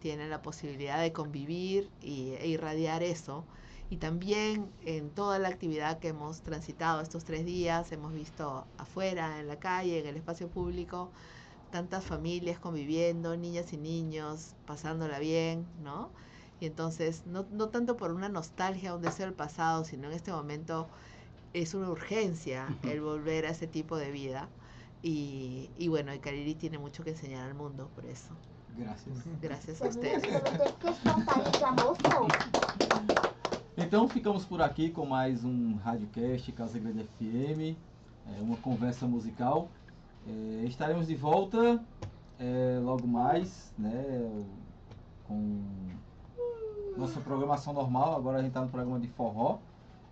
tienen la posibilidad de convivir e irradiar eso. Y también en toda la actividad que hemos transitado estos 3 días, hemos visto afuera, en la calle, en el espacio público, tantas familias conviviendo, niñas y niños, pasándola bien, ¿no? Y entonces, no tanto por una nostalgia, un deseo del pasado, sino en este momento es una urgencia el volver a ese tipo de vida. Y bueno, el Cariri tiene mucho que enseñar al mundo por eso. Gracias. Gracias a ustedes. Que estão Thaís já mostrou. Então ficamos por aqui com mais um Radiocast Casa Grande FM, uma conversa musical. Estaremos de volta logo mais, né, com nossa programação normal. Agora a gente está no programa de forró.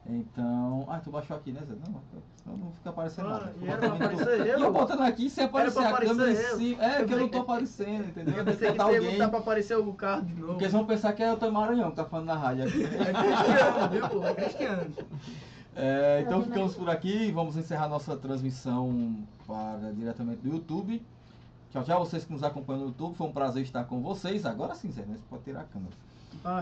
Então. Ah, tu baixou aqui, né, Zé? Não, senão não fica aparecendo nada. E era pra aparecer eu? E eu botando aqui sem aparecer Era pra a câmera aparecer em cima. É, que eu não tô aparecendo, entendeu? Eu Tem pensei que botar você ia alguém. botar pra aparecer o carro de novo. Porque eles vão pensar que é o Tom Maranhão que tá falando na rádio aqui. É cristiano, viu, pô? É cristiano. Então ficamos por aqui e vamos encerrar nossa transmissão diretamente do YouTube. Tchau, tchau, vocês que nos acompanham no YouTube. Foi um prazer estar com vocês. Agora sim, Zé, né? Você pode tirar a câmera.